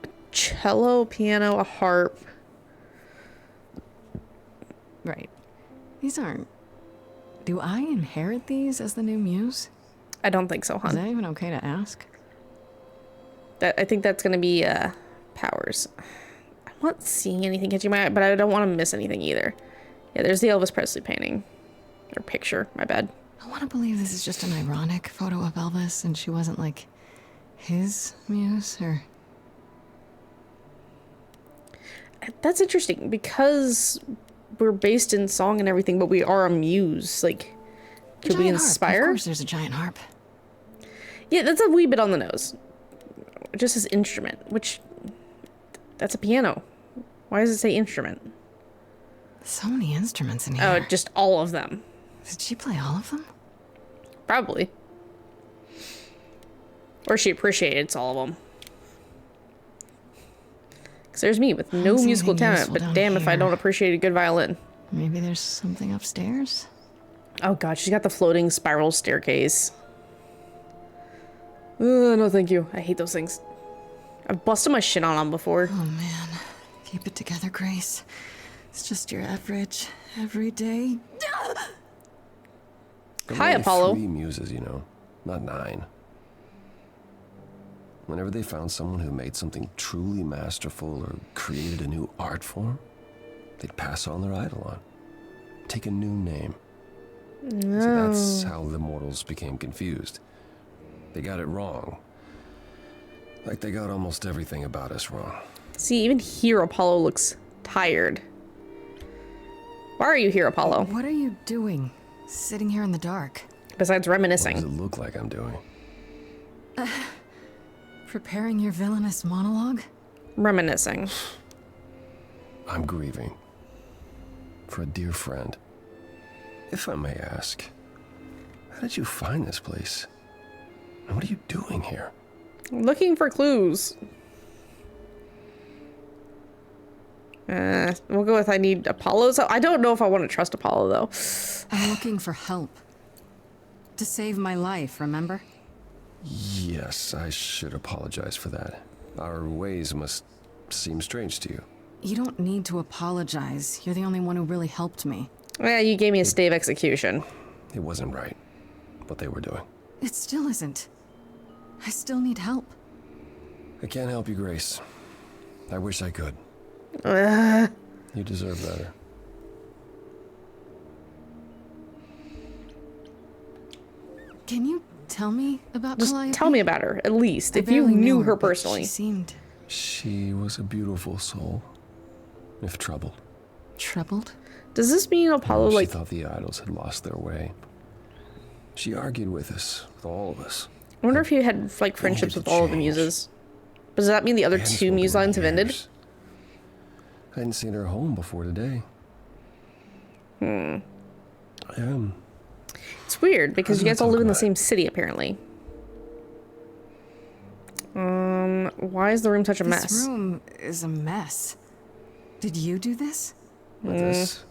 a cello, piano, a harp. Right. These aren't... Do I inherit these as the new muse? I don't think so, Is hon. that even okay to ask? I think that's gonna be, Powers. I'm not seeing anything catching my eye, but I don't want to miss anything either. Yeah, there's the Elvis Presley painting. Or picture, my bad. I want to believe this is just an ironic photo of Elvis and she wasn't, like, his muse, or... That's interesting, because we're based in song and everything, but we are a muse. Like, could we inspire? Of course there's a giant harp. Yeah, that's a wee bit on the nose. Just his instrument, which... that's a piano. Why does it say instrument? So many instruments in here. Oh, just all of them. Did she play all of them? Probably. Or she appreciates all of them. Because there's me with no see musical anything talent, useful but down damn if I here. don't appreciate a good violin. Maybe there's something upstairs? Oh god, she's got the floating spiral staircase. No thank you. I hate those things. I've busted my shit on them before. Oh man. Keep it together, Grace. It's just your average, everyday... There Hi, were only Apollo. 3 muses, you know, not 9. Whenever they found someone who made something truly masterful or created a new art form, they'd pass on their eidolon. Take a new name. See, that's how the mortals became confused. They got it wrong. Like they got almost everything about us wrong. See, even here Apollo looks tired. Why are you here, Apollo? What are you doing? Sitting here in the dark? Besides What reminiscing. does it look like I'm doing? Preparing your villainous monologue? Reminiscing. I'm grieving. For a dear friend. If I may ask, how did you find this place? And what are you doing here? Looking for clues. We'll go with I need Apollo's help. I don't know if I want to trust Apollo, though. I'm looking for help. To save my life, remember? Yes, I should apologize for that. Our ways must seem strange to you. You don't need to apologize. You're the only one who really helped me. Yeah, you gave me a stay of execution. It wasn't right, what they were doing. It still isn't. I still need help. I can't help you, Grace. I wish I could. You deserve better. Can you tell me about Just Calliope? tell me about her, at least, I if you barely knew her but personally. She seemed She was a beautiful soul, if troubled. troubled. Does this mean Apollo, She like... thought the idols had lost their way. She argued with us, with all of us. I wonder if you had, like, friendships with all of the muses. But does that mean the other I hadn't two spoken muse in lines have ended? years. I hadn't seen her home before today. It's weird, because you Let's guys all not live in the talk same city, apparently. Why is the room such a mess? This room is a mess. Did you do this? Like this.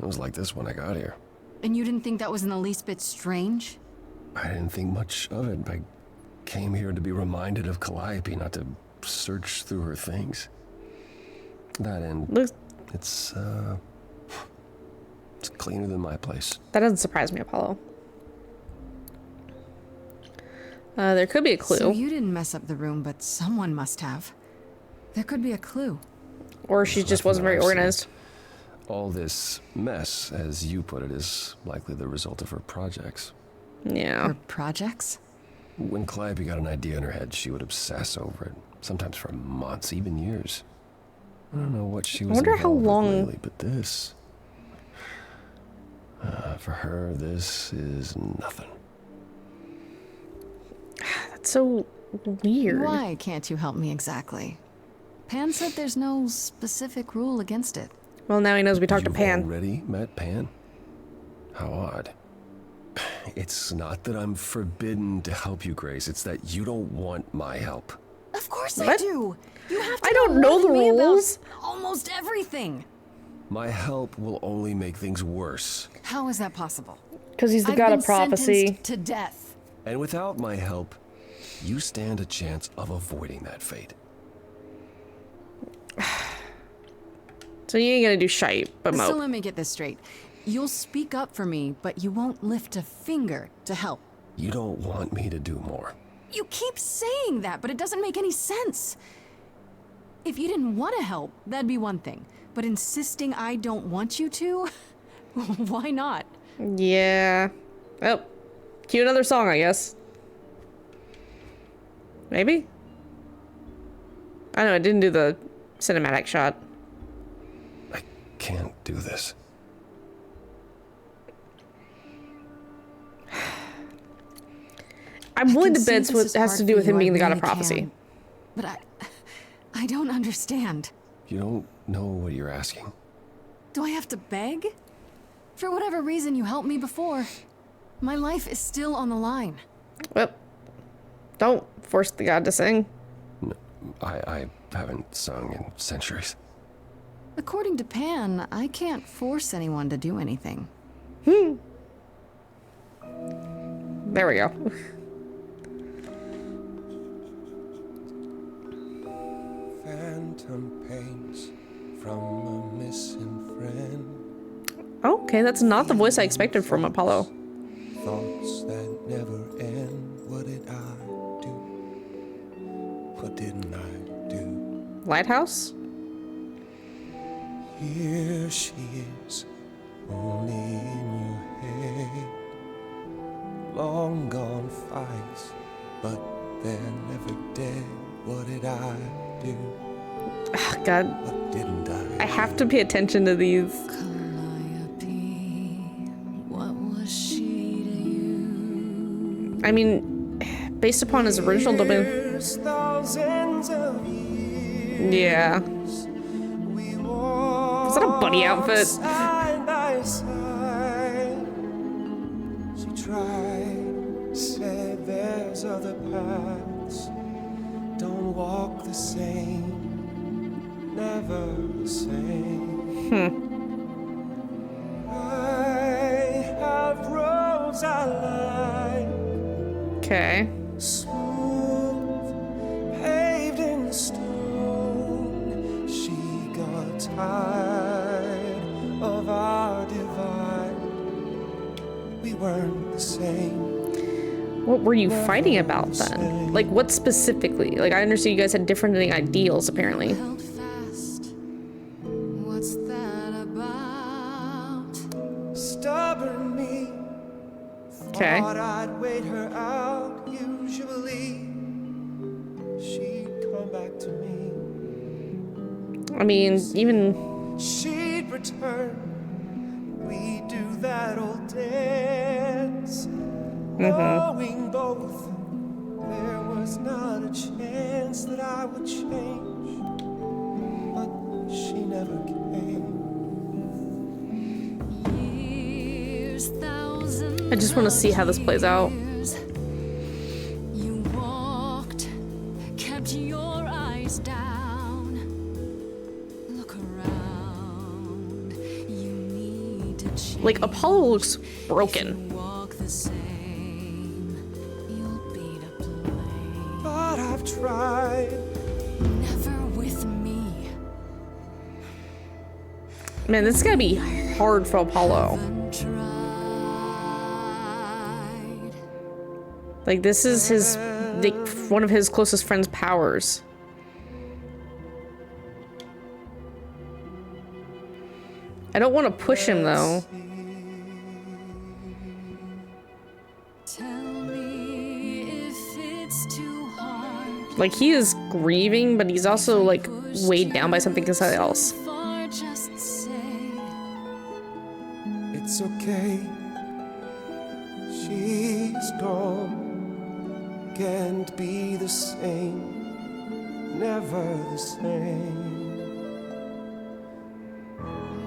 It was like this when I got here. And you didn't think that was in the least bit strange? I didn't think much of it. I came here to be reminded of Calliope, not to search through her things. That and it's cleaner than my place. That doesn't surprise me, Apollo. There could be a clue. So you didn't mess up the room, but someone must have. There could be a clue. Or she just wasn't very organized. All this mess, as you put it, is likely the result of her projects. Yeah. Her projects? When Calliope got an idea in her head, she would obsess over it, sometimes for months, even years. I don't know what she was wonder how involved with long- lately, but this... for her, this is nothing. That's so weird. Why can't you help me exactly? Pan said there's no specific rule against it. Well, now he knows we talked to You've Pan. already met Pan? How odd. It's not that I'm forbidden to help you, Grace. It's that you don't want my help. Of course I What? do. You have to I don't know more the than me about rules. almost everything. My help will only make things worse. How is that possible? Because he's the I've god been of prophecy. sentenced to death. And without my help, you stand a chance of avoiding that fate. So you ain't gonna do shite, but So mope. let me get this straight. You'll speak up for me, but you won't lift a finger to help. You don't want me to do more. You keep saying that, but it doesn't make any sense. If you didn't want to help, that'd be one thing. But insisting I don't want you to? Why not? Yeah. Oh. Cue another song, I guess. Maybe? I know, I didn't do the cinematic shot. I can't do this. I'm willing to can see bet this what is has hard to for do with you, him I being the god of really prophecy. can. But I don't understand. You don't know what you're asking. Do I have to beg? For whatever reason you helped me before, my life is still on the line. Well, don't force the god to sing. No, I haven't sung in centuries. According to Pan, I can't force anyone to do anything. There we go. Phantom pains from a missing friend. Okay, that's not the voice I expected from Apollo. Thoughts that never end. What did I do? What didn't I do? Lighthouse? Here she is, only in your head. Long gone fights, but they're never dead. What did I do? Ugh, God. What didn't I? I have to pay attention to these. What was she to you? I mean, based upon his original domain. Years, thousands of years. Yeah. Is that a bunny outfit? Side by side. She tried, said there's other paths. Don't walk the same, never the same. I have roads I like. Okay. What were you fighting about then? Like, what specifically? Like, I understand you guys had different ideals, apparently. What's that about? Stubborn me. Okay. Thought I'd wait her out. Usually, she'd come back to me. I mean, even... She'd return. We do that old dance. Knowing both there was not a chance that I would change, but she never came. I just want to see how this plays out. You walked, kept your eyes down. Look around. You need to change. Like, Apollo looks broken. Walk the same. You'll be to blame. But I've tried. Never with me. Man, this is gonna be hard for Apollo. Like, this is his, like, one of his closest friends' powers. I don't want to push him, though. Like, he is grieving, but he's also, like, weighed down by something else. It's okay. She's gone. Can't be the same. Never the same.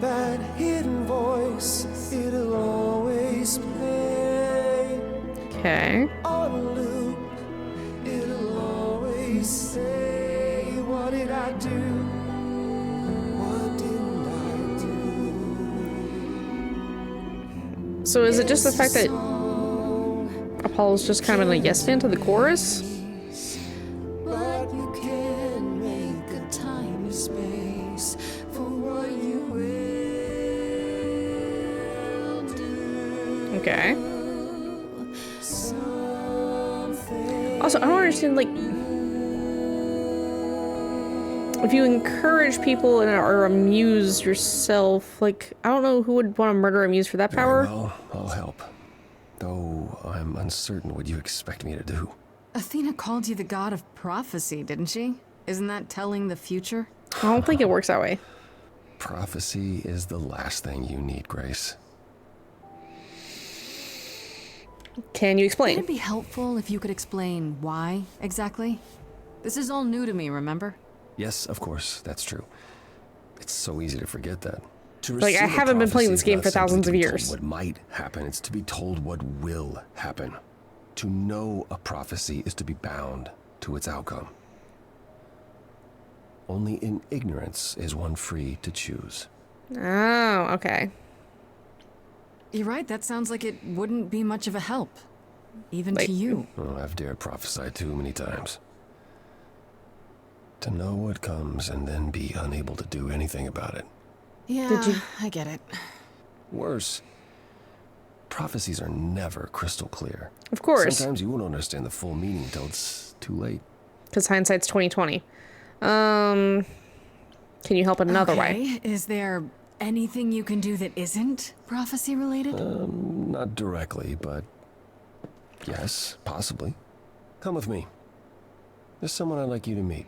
That hidden voice, it'll always play. Okay. On a loop, it'll always say, what did I do? What didn't I do? So is it just the fact that Apollo's just kind of a yes man to the chorus? But you can make a tiny space for what you will do. Okay. Also, I don't understand, like, if you encourage people and are amuse yourself, like, I don't know who would want to murder Amuse for that power. Well, I'll help. Though I'm uncertain what you expect me to do. Athena called you the god of prophecy, didn't she? Isn't that telling the future? I don't think it works that way. Prophecy is the last thing you need, Grace. Can you explain? Would it be helpful if you could explain why, exactly? This is all new to me, remember? Yes, of course, that's true. It's so easy to forget that. To Like, I receive a haven't been playing this prophecy is game not for simply thousands to of be years. told what might happen, it's to be told what will happen. To know a prophecy is to be bound to its outcome. Only in ignorance is one free to choose. Oh, okay. You're right, that sounds like it wouldn't be much of a help. Even to you. Oh, I've dared prophesy too many times. To know what comes and then be unable to do anything about it. Yeah, I get it. Worse, prophecies are never crystal clear. Of course. Sometimes you won't understand the full meaning until it's too late. Because hindsight's 20/20. Can you help another way? Is there anything you can do that isn't prophecy related? Not directly, but yes, possibly. Come with me. There's someone I'd like you to meet.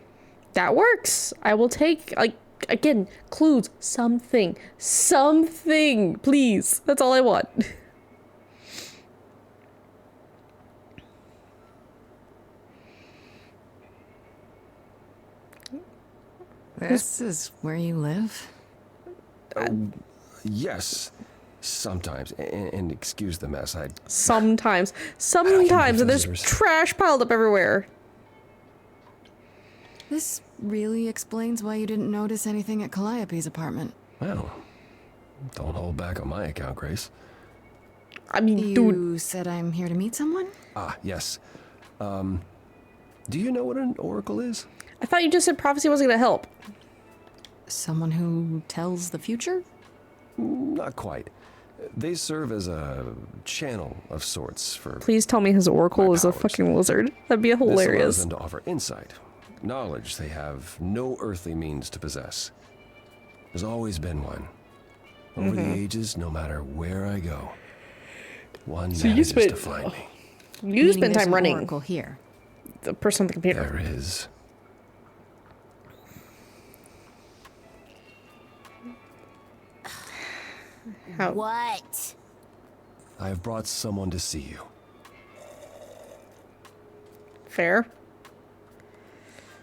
That works. I will take, like, again, clues. Something. Something, please. That's all I want. This is where you live? Yes, sometimes. And excuse the mess. Sometimes. Sometimes. And there's visitors. trash piled up everywhere. This really explains why you didn't notice anything at Calliope's apartment. Well, don't hold back on my account, Grace. I mean, you said I'm here to meet someone? Ah, yes. Do you know what an oracle is? I thought you just said prophecy wasn't going to help. Someone who tells the future? Not quite. They serve as a channel of sorts for. Please tell me his oracle is a fucking lizard. That'd be This allows hilarious. them to offer insight, knowledge they have no earthly means to possess. There's always been one. Over the ages, no matter where I go, one So you manages spent- to find me. You Meaning spend there's time an running Oracle here. the person on the computer. There is. How? What? I have brought someone to see you. Fair.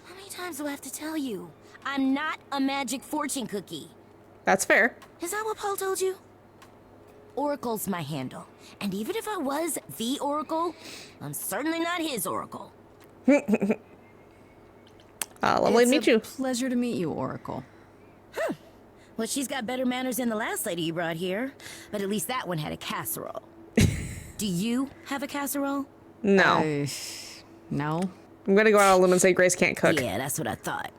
How many times do I have to tell you? I'm not a magic fortune cookie. That's fair. Is that what Paul told you? Oracle's my handle. And even if I was the Oracle, I'm certainly not his Oracle. Lovely to meet you. Pleasure to meet you, Oracle. Well, she's got better manners than the last lady you brought here. But at least that one had a casserole. Do you have a casserole? No. No. I'm gonna go out on a limb and say Grace can't cook. Yeah, that's what I thought.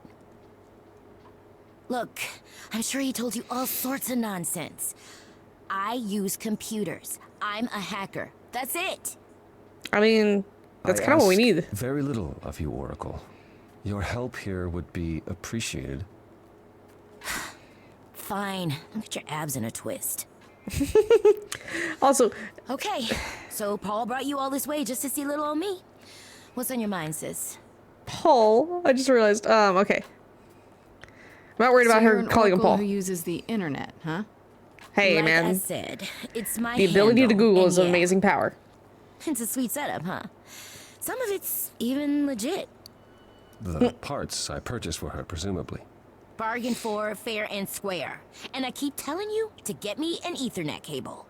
Look, I'm sure he told you all sorts of nonsense. I use computers. I'm a hacker. That's it. I mean, that's I kind of what we ask need. Very little of you, Oracle. Your help here would be appreciated. Fine. I'll get your abs in a twist. Also, Okay, so Paul brought you all this way just to see little old me. What's on your mind, sis? Paul, I just realized. Okay. I'm not worried about So you're her an calling him Oracle Paul. who uses the internet, huh? Hey, Like man. I said, it's my The ability to handle, Google and is an yeah, amazing power. It's a sweet setup, huh? Some of it's even legit. The parts I purchased for her, presumably. Bargain for, fair and square. And I keep telling you to get me an Ethernet cable.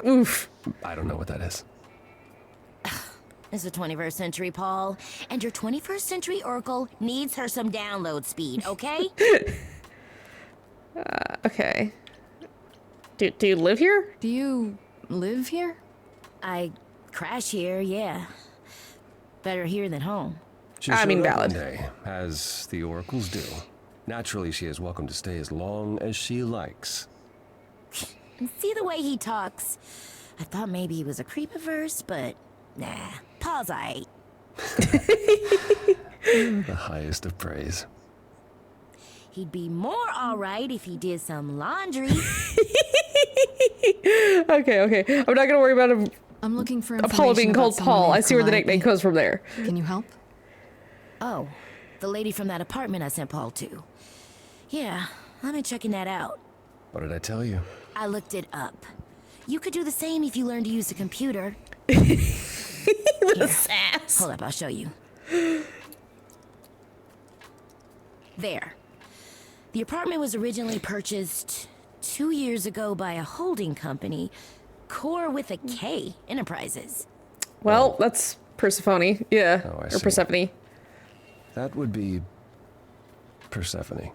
Oof. I don't know what that is. It's the 21st century, Paul. And your 21st century Oracle needs her some download speed, okay? Okay. Do you live here? Do you live here? I crash here, yeah. Better here than home. She I mean, showed up one valid. day, as the oracles do. Naturally, she is welcome to stay as long as she likes. And see the way he talks. I thought maybe he was a creep at first, but nah. Paul's aight. The highest of praise. He'd be more alright if he did some laundry. Okay. I'm not gonna worry about him. I'm looking for Apollo being information called about someone Paul. I named see where the Calliope. nickname comes from there. Can you help? Oh, the lady from that apartment I sent Paul to. Yeah, I've been checking that out. What did I tell you? I looked it up. You could do the same if you learned to use a computer. The sass. Hold up, I'll show you. There. The apartment was originally purchased 2 years ago by a holding company, Core with a K Enterprises. Well, that's Persephone. Yeah. Oh, I or see. Persephone. That would be Persephone.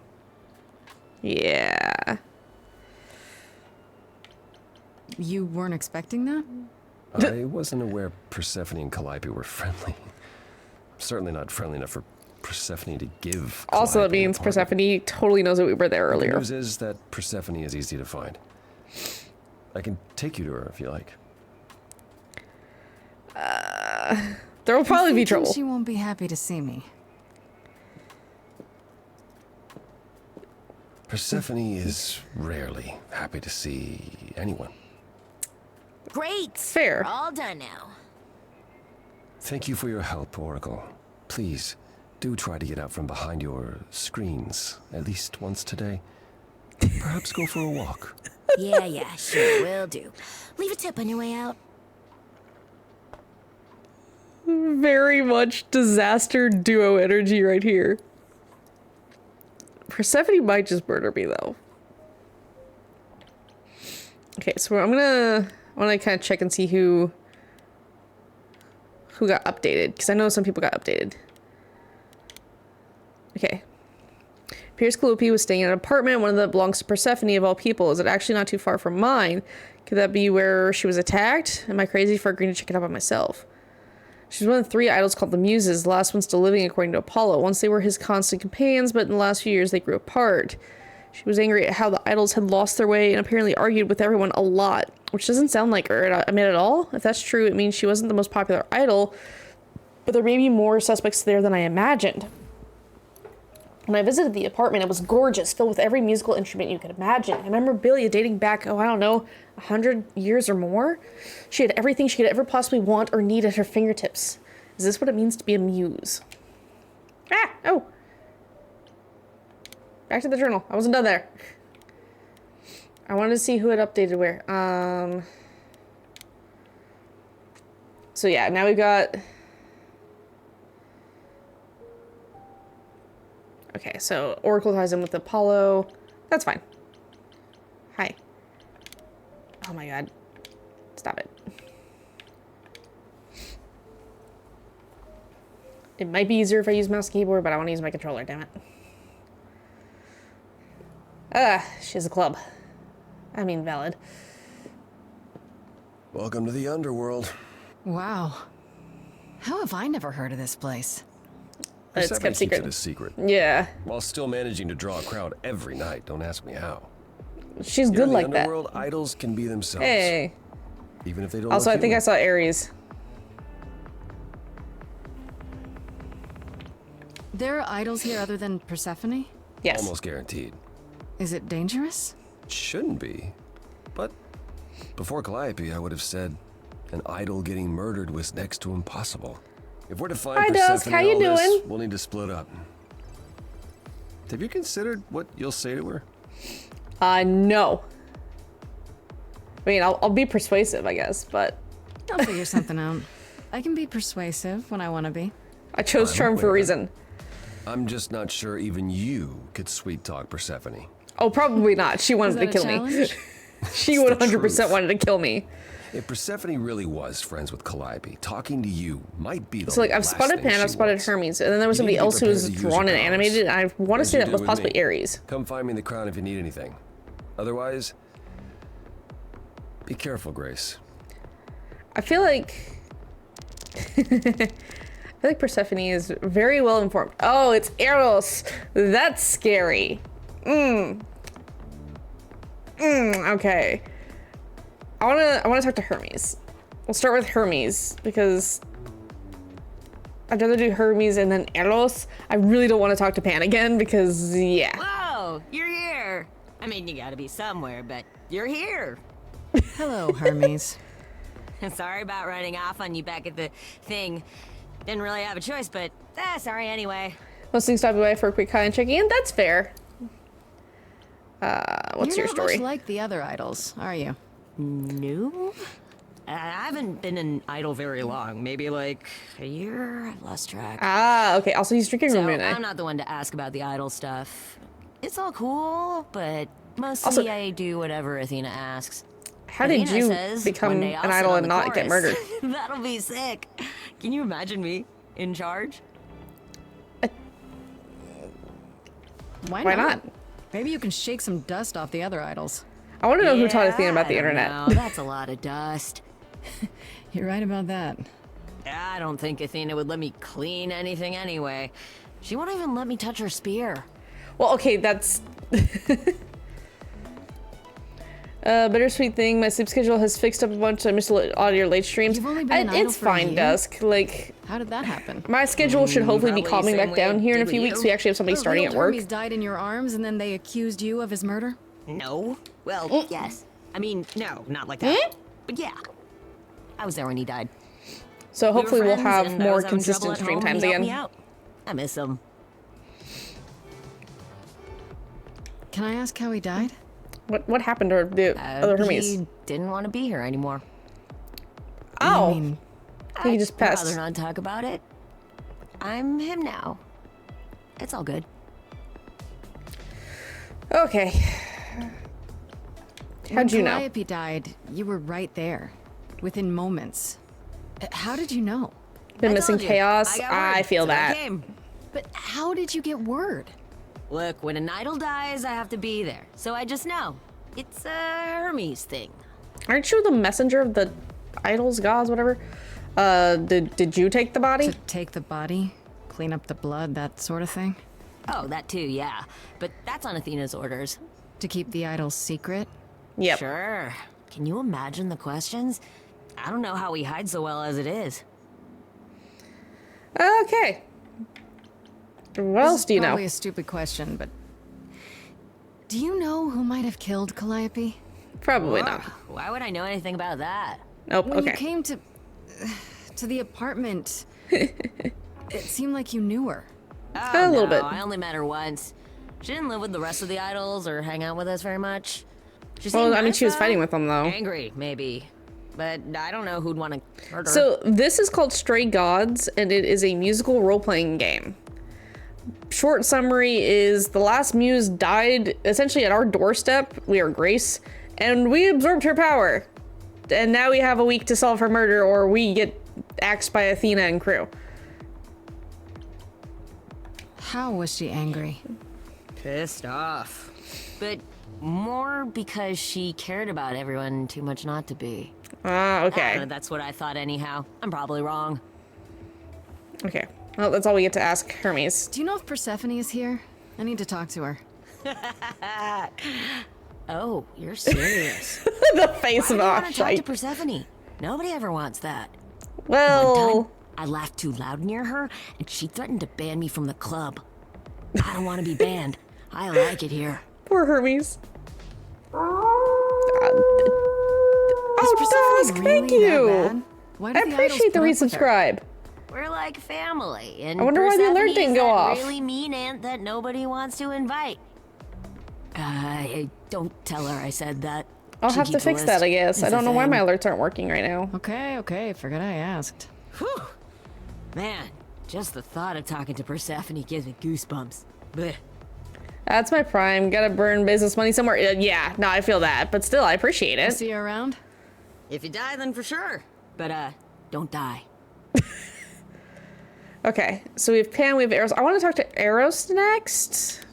Yeah. You weren't expecting that? I wasn't aware Persephone and Calliope were friendly. Certainly not friendly enough for Persephone to give. Also, that Calliope an means apartment. Persephone totally knows that we were there The earlier. news is that Persephone is easy to find. I can take you to her if you like. There will probably be I'm thinking trouble. She won't be happy to see me. Persephone is rarely happy to see anyone. Great! Fair. We're all done now. Thank you for your help, Oracle. Please, do try to get out from behind your screens at least once today. Perhaps go for a walk. Yeah, sure, will do. Leave a tip on your way out. Very much disaster duo energy right here. Persephone might just murder me though. Okay, so I want to kind of check and see who got updated, because I know some people got updated. Okay. Pierce Calliope was staying in an apartment, one of that belongs to Persephone of all people. Is it actually not too far from mine? Could that be where she was attacked? Am I crazy for agreeing to check it out by myself? She's one of 3 idols called the Muses, the last one still living according to Apollo. Once they were his constant companions, but in the last few years they grew apart. She was angry at how the idols had lost their way and apparently argued with everyone a lot, which doesn't sound like her, at all. If that's true, it means she wasn't the most popular idol, but there may be more suspects there than I imagined. When I visited the apartment, it was gorgeous, filled with every musical instrument you could imagine. And memorabilia dating back, I don't know, 100 years or more. She had everything she could ever possibly want or need at her fingertips. Is this what it means to be a muse? Oh. Back to the journal. I wasn't done there. I wanted to see who had updated where. So yeah, now we've got... Okay, so Oracle ties in with Apollo. That's fine. Hi. Oh my god. Stop it. It might be easier if I use mouse and keyboard, but I want to use my controller, damn it. She has a club. I mean, valid. Welcome to the underworld. Wow. How have I never heard of this place? It's Persephone kept secret. keeps it a secret. Yeah. While still managing to draw a crowd every night. Don't ask me how. She's Here good in the like that. underworld, idols can be themselves. Hey. Even if they don't. Also, look I think human. I saw Ares. There are idols here other than Persephone? Yes. Almost guaranteed. Is it dangerous? It shouldn't be. But before Calliope, I would have said an idol getting murdered was next to impossible. If we're to find Hi, Persephone Dusk. How in you all this, doing? we'll need to split up. Have you considered what you'll say to her? No. I mean, I'll be persuasive, I guess, but... I'll figure something out. I can be persuasive when I want to be. I chose Charm for a reason. I'm just not sure even you could sweet talk Persephone. Oh, probably not. She wanted to kill me. She would 100% wanted to kill me. If Persephone really was friends with Calliope, talking to you might be the So, like, I've last spotted thing Pan, she I've spotted wants. Hermes, and then there was You need somebody to be else who was prepared to use drawn your and powers, animated, and I want to as say you that did was with possibly me. Ares. Come find me in the crown if you need anything. Otherwise, be careful, Grace. I feel like... I feel like Persephone is very well informed. Oh, it's Eros. That's scary. Okay. I wanna talk to Hermes. We'll start with Hermes because I'd rather do Hermes and then Eros. I really don't want to talk to Pan again because yeah. Whoa, you're here. I mean, you gotta be somewhere, but you're here. Hello, Hermes. Sorry about running off on you back at the thing. Didn't really have a choice, but sorry anyway. Mostly stopping by for a quick hi and checking in. That's fair. What's You're your not story? much like the other idols, are you? No. I haven't been an idol very long. Maybe like a year. I've lost track. Ah, okay. Also, he's drinking So Ramune. I'm not the one to ask about the idol stuff. It's all cool, but mostly Also- I do whatever Athena asks. How did Athena you says, become "One day an I'll sit idol on and the not get chorus." murdered? That'll be sick. Can you imagine me in charge? Why not? Maybe you can shake some dust off the other idols. I want to know who taught Athena about I the don't internet. know. That's a lot of dust. You're right about that. I don't think Athena would let me clean anything anyway. She won't even let me touch her spear. Well, okay, that's... bittersweet thing. My sleep schedule has fixed up a bunch. I missed all your late streams. You've only been an idol It's for a fine, year? Dusk. Like, How did that happen? my schedule should hopefully be probably calming same back way down it here in a did few with weeks. you. We actually have somebody The starting real at work. Hermes died in your arms and then they accused you of his murder? No. Well, yes. I mean, no, not like that. But yeah. I was there when he died. So We were hopefully we'll friends, have and I more was having trouble consistent at stream home, and times he helped again. me out. I miss him. Can I ask how he died? What happened to the other Hermes? He didn't want to be here anymore. Oh, I mean, he just I'd rather passed. not talk about it. I'm him now. It's all good. Okay. How'd you know? When Calliope died, you were right there, within moments. How did you know? Been I missing told you. chaos. got I word, feel so I that. came. But how did you get word? Look, when an idol dies, I have to be there. So I just know. It's a Hermes thing. Aren't you the messenger of the idols, gods, whatever? Did you take the body? To take the body, clean up the blood, that sort of thing? Oh, that too, yeah. But that's on Athena's orders. To keep the idols secret? Yep. Sure. Can you imagine the questions? I don't know how we hide so well as it is. Okay. What else do you know? Probably a stupid question, but do you know who might have killed Calliope? Probably not. Why would I know anything about that? Nope. When Okay. you came to the apartment, it seemed like you knew her. Oh, A little no, bit. I only met her once. She didn't live with the rest of the idols or hang out with us very much. She Well, seemed I mean, nice, she was though. fighting with them though. Angry, maybe. But I don't know who'd want to murder her. So this is called Stray Gods, and it is a musical role-playing game. Short summary is the last muse died essentially at our doorstep. We are Grace, and we absorbed her power. And now we have a week to solve her murder, or we get axed by Athena and crew. How was she angry? Pissed off. But more because she cared about everyone too much not to be. Ah, okay. That's what I thought anyhow. I'm probably wrong. Okay. Well, that's all we get to ask Hermes. Do you know if Persephone is here? I need to talk to her. Oh, you're serious. The face Why of do you want to talk to Oshite. Persephone? Nobody ever wants that. One Well, time, I laughed too loud near her, and she threatened to ban me from the club. I don't want to be banned. I like it here. poor Hermes. Is Oh, Persephone Dusk, really thank that you. bad? Why I did the idols appreciate the put up with her? resubscribe. We're like family, and I wonder why the alert Persephone didn't is go that off. really mean aunt that nobody wants to invite. Don't tell her I said that. I'll She have to keeps a fix that, list. I guess. It's I a don't know why thing. my alerts aren't working right now. Okay, forgot I asked. Whew. Man, just the thought of talking to Persephone gives me goosebumps. Blech. That's my prime. Gotta burn business money somewhere. Yeah, no, I feel that. But still, I appreciate I'll it. see you around? If you die, then for sure. But, don't die. Okay, so we have Pan, we have Eros. I want to talk to Eros next.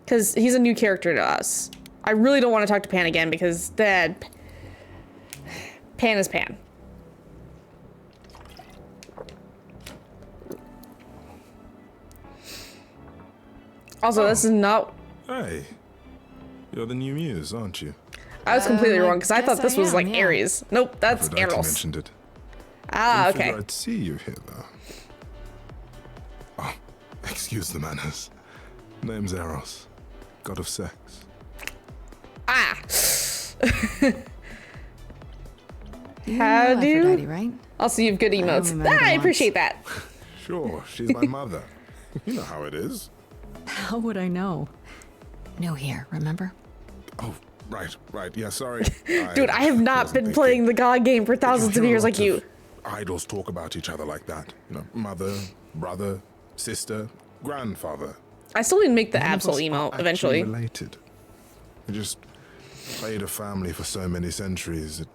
Because he's a new character to us. I really don't want to talk to Pan again because that... Pan is Pan. Also, this is not... Hey, you're the new muse, aren't you? I was completely I wrong because I thought guess this I was am, like yeah. Ares. Nope, that's Aphrodite Eros. mentioned it. Ah, Didn't okay. figure I'd see you here, though. Oh, excuse the manners. Name's Eros, god of sex. Ah! You How know do? Aphrodite, right? Also, you have good emotes. only met her Ah, I once. appreciate that. Sure, she's my mother. You know how it is. How would I know? New here, remember? Oh, right, yeah, sorry. Dude, I have not been playing the God game for thousands of years like you. Idols talk about each other like that. You know, mother, brother, sister, grandfather. I still need to make the None of Absol us emo are actually eventually. Related. We just played a family for so many centuries. It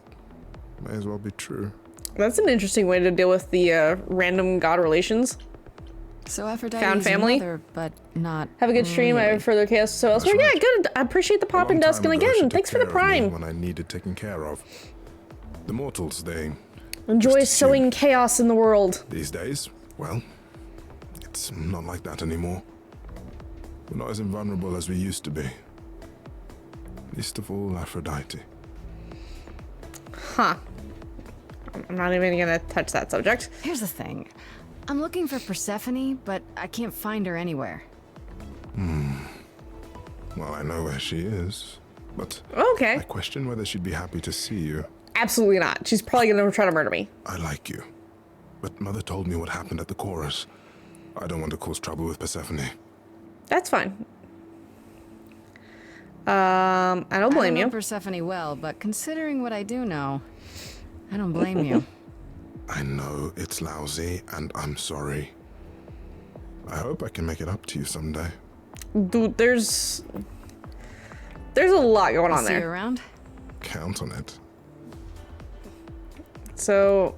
may as well be true. That's an interesting way to deal with the random God relations. So Aphrodite Found is your family? mother, but not Have a good stream. I really. have further chaos. So elsewhere. That's Yeah, good. I appreciate the pop A long and dusk. time And ago, she again, took thanks for the care of me prime. when I needed taken care of. The mortals, they Enjoy just sowing chaos in the world. these days, well, it's not like that anymore. We're not as invulnerable as we used to be. Least of all, Aphrodite. Huh. I'm not even gonna touch that subject. Here's the thing. I'm looking for Persephone, but I can't find her anywhere. Well, I know where she is, but Okay. I question whether she'd be happy to see you. Absolutely not. She's probably gonna try to murder me. I like you, but Mother told me what happened at the chorus. I don't want to cause trouble with Persephone. That's fine. I don't blame I know you. Persephone well, but considering what I do know, I don't blame you. I know it's lousy, and I'm sorry. I hope I can make it up to you someday. Dude, there's a lot going on See you there. around? Count on it. So,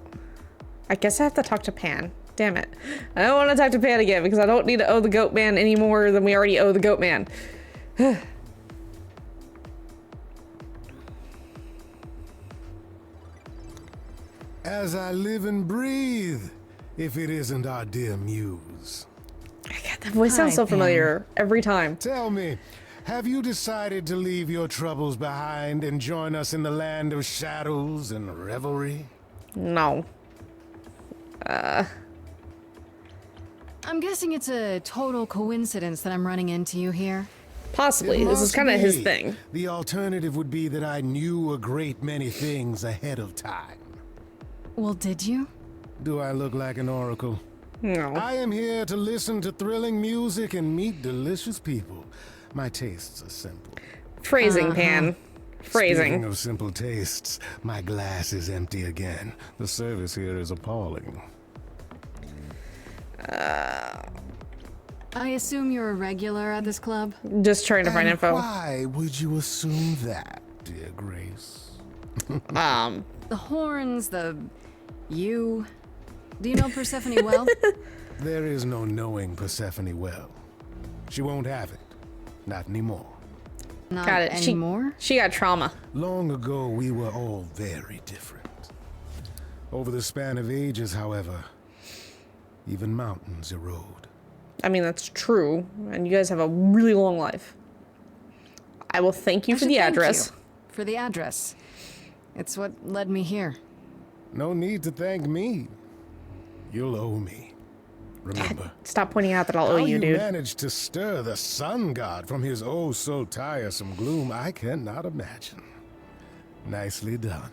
I guess I have to talk to Pan. Damn it. I don't want to talk to Pan again because I don't need to owe the Goat Man any more than we already owe the Goat Man. As I live and breathe, if it isn't our dear muse. That voice sounds Hi, so Pam. familiar every time. Tell me, have you decided to leave your troubles behind and join us in the land of shadows and revelry? No. I'm guessing it's a total coincidence that I'm running into you here. Possibly. It This is must kind of his be. thing. The alternative would be that I knew a great many things ahead of time. Well, did you? Do I look like an oracle? No. I am here to listen to thrilling music and meet delicious people. My tastes are simple. Phrasing, Pan. Speaking Phrasing. of simple tastes, my glass is empty again. The service here is appalling. I assume you're a regular at this club? Just trying to find And info. why would you assume that, dear Grace? The horns, you. Do you know Persephone well? There is no knowing Persephone well. She won't have it. Not anymore. Not Got it. anymore? She got trauma. Long ago, we were all very different. Over the span of ages, however, even mountains erode. I mean, that's true. And you guys have a really long life. I will thank you I for should the thank address. you for the address. It's what led me here. No need to thank me. You'll owe me. Remember. Stop pointing out that I'll owe How you, dude. managed to stir the sun god from his oh so tiresome gloom, I cannot imagine. Nicely done.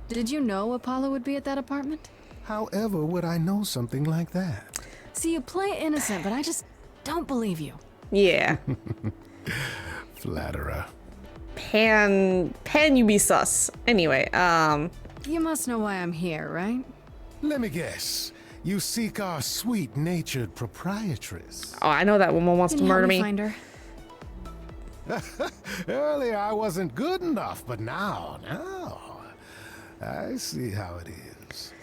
Did you know Apollo would be at that apartment? However would I know something like that? See, you play innocent, but I just don't believe you. Yeah. Flatterer. Pan, you be sus. Anyway, You must know why I'm here, right? Let me guess. You seek our sweet-natured proprietress. Oh, I know that woman wants Can to you help murder me me. find her? Earlier I wasn't good enough, but now, I see how it is.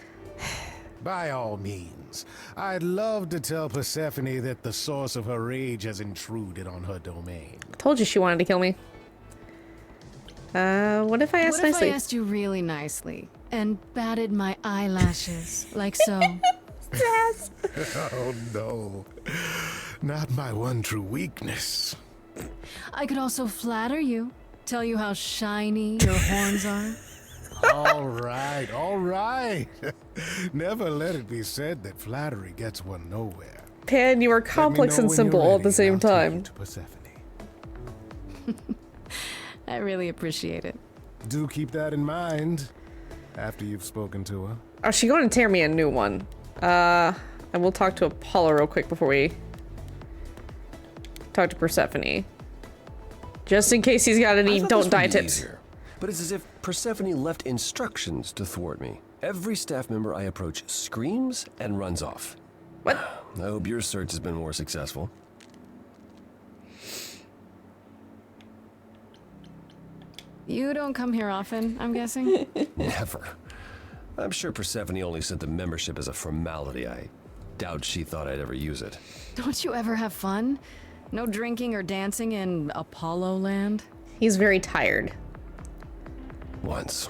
By all means, I'd love to tell Persephone that the source of her rage has intruded on her domain. Told you she wanted to kill me. What if I asked What if nicely? I asked you really nicely and batted my eyelashes like so? Oh no, not my one true weakness. I could also flatter you, tell you how shiny your horns are. All right. Never let it be said that flattery gets one nowhere. Pan, you are complex and simple all at the same time. I really appreciate it. Do keep that in mind after you've spoken to her. Oh, she's going to tear me a new one. I will talk to Apollo real quick before we talk to Persephone. Just in case he's got any I thought don't this die would be tips. easier, but it's as if Persephone left instructions to thwart me. Every staff member I approach screams and runs off. What? I hope your search has been more successful. You don't come here often, I'm guessing? Never. I'm sure Persephone only sent the membership as a formality. I doubt she thought I'd ever use it. Don't you ever have fun? No drinking or dancing in Apollo land? He's very tired. Once.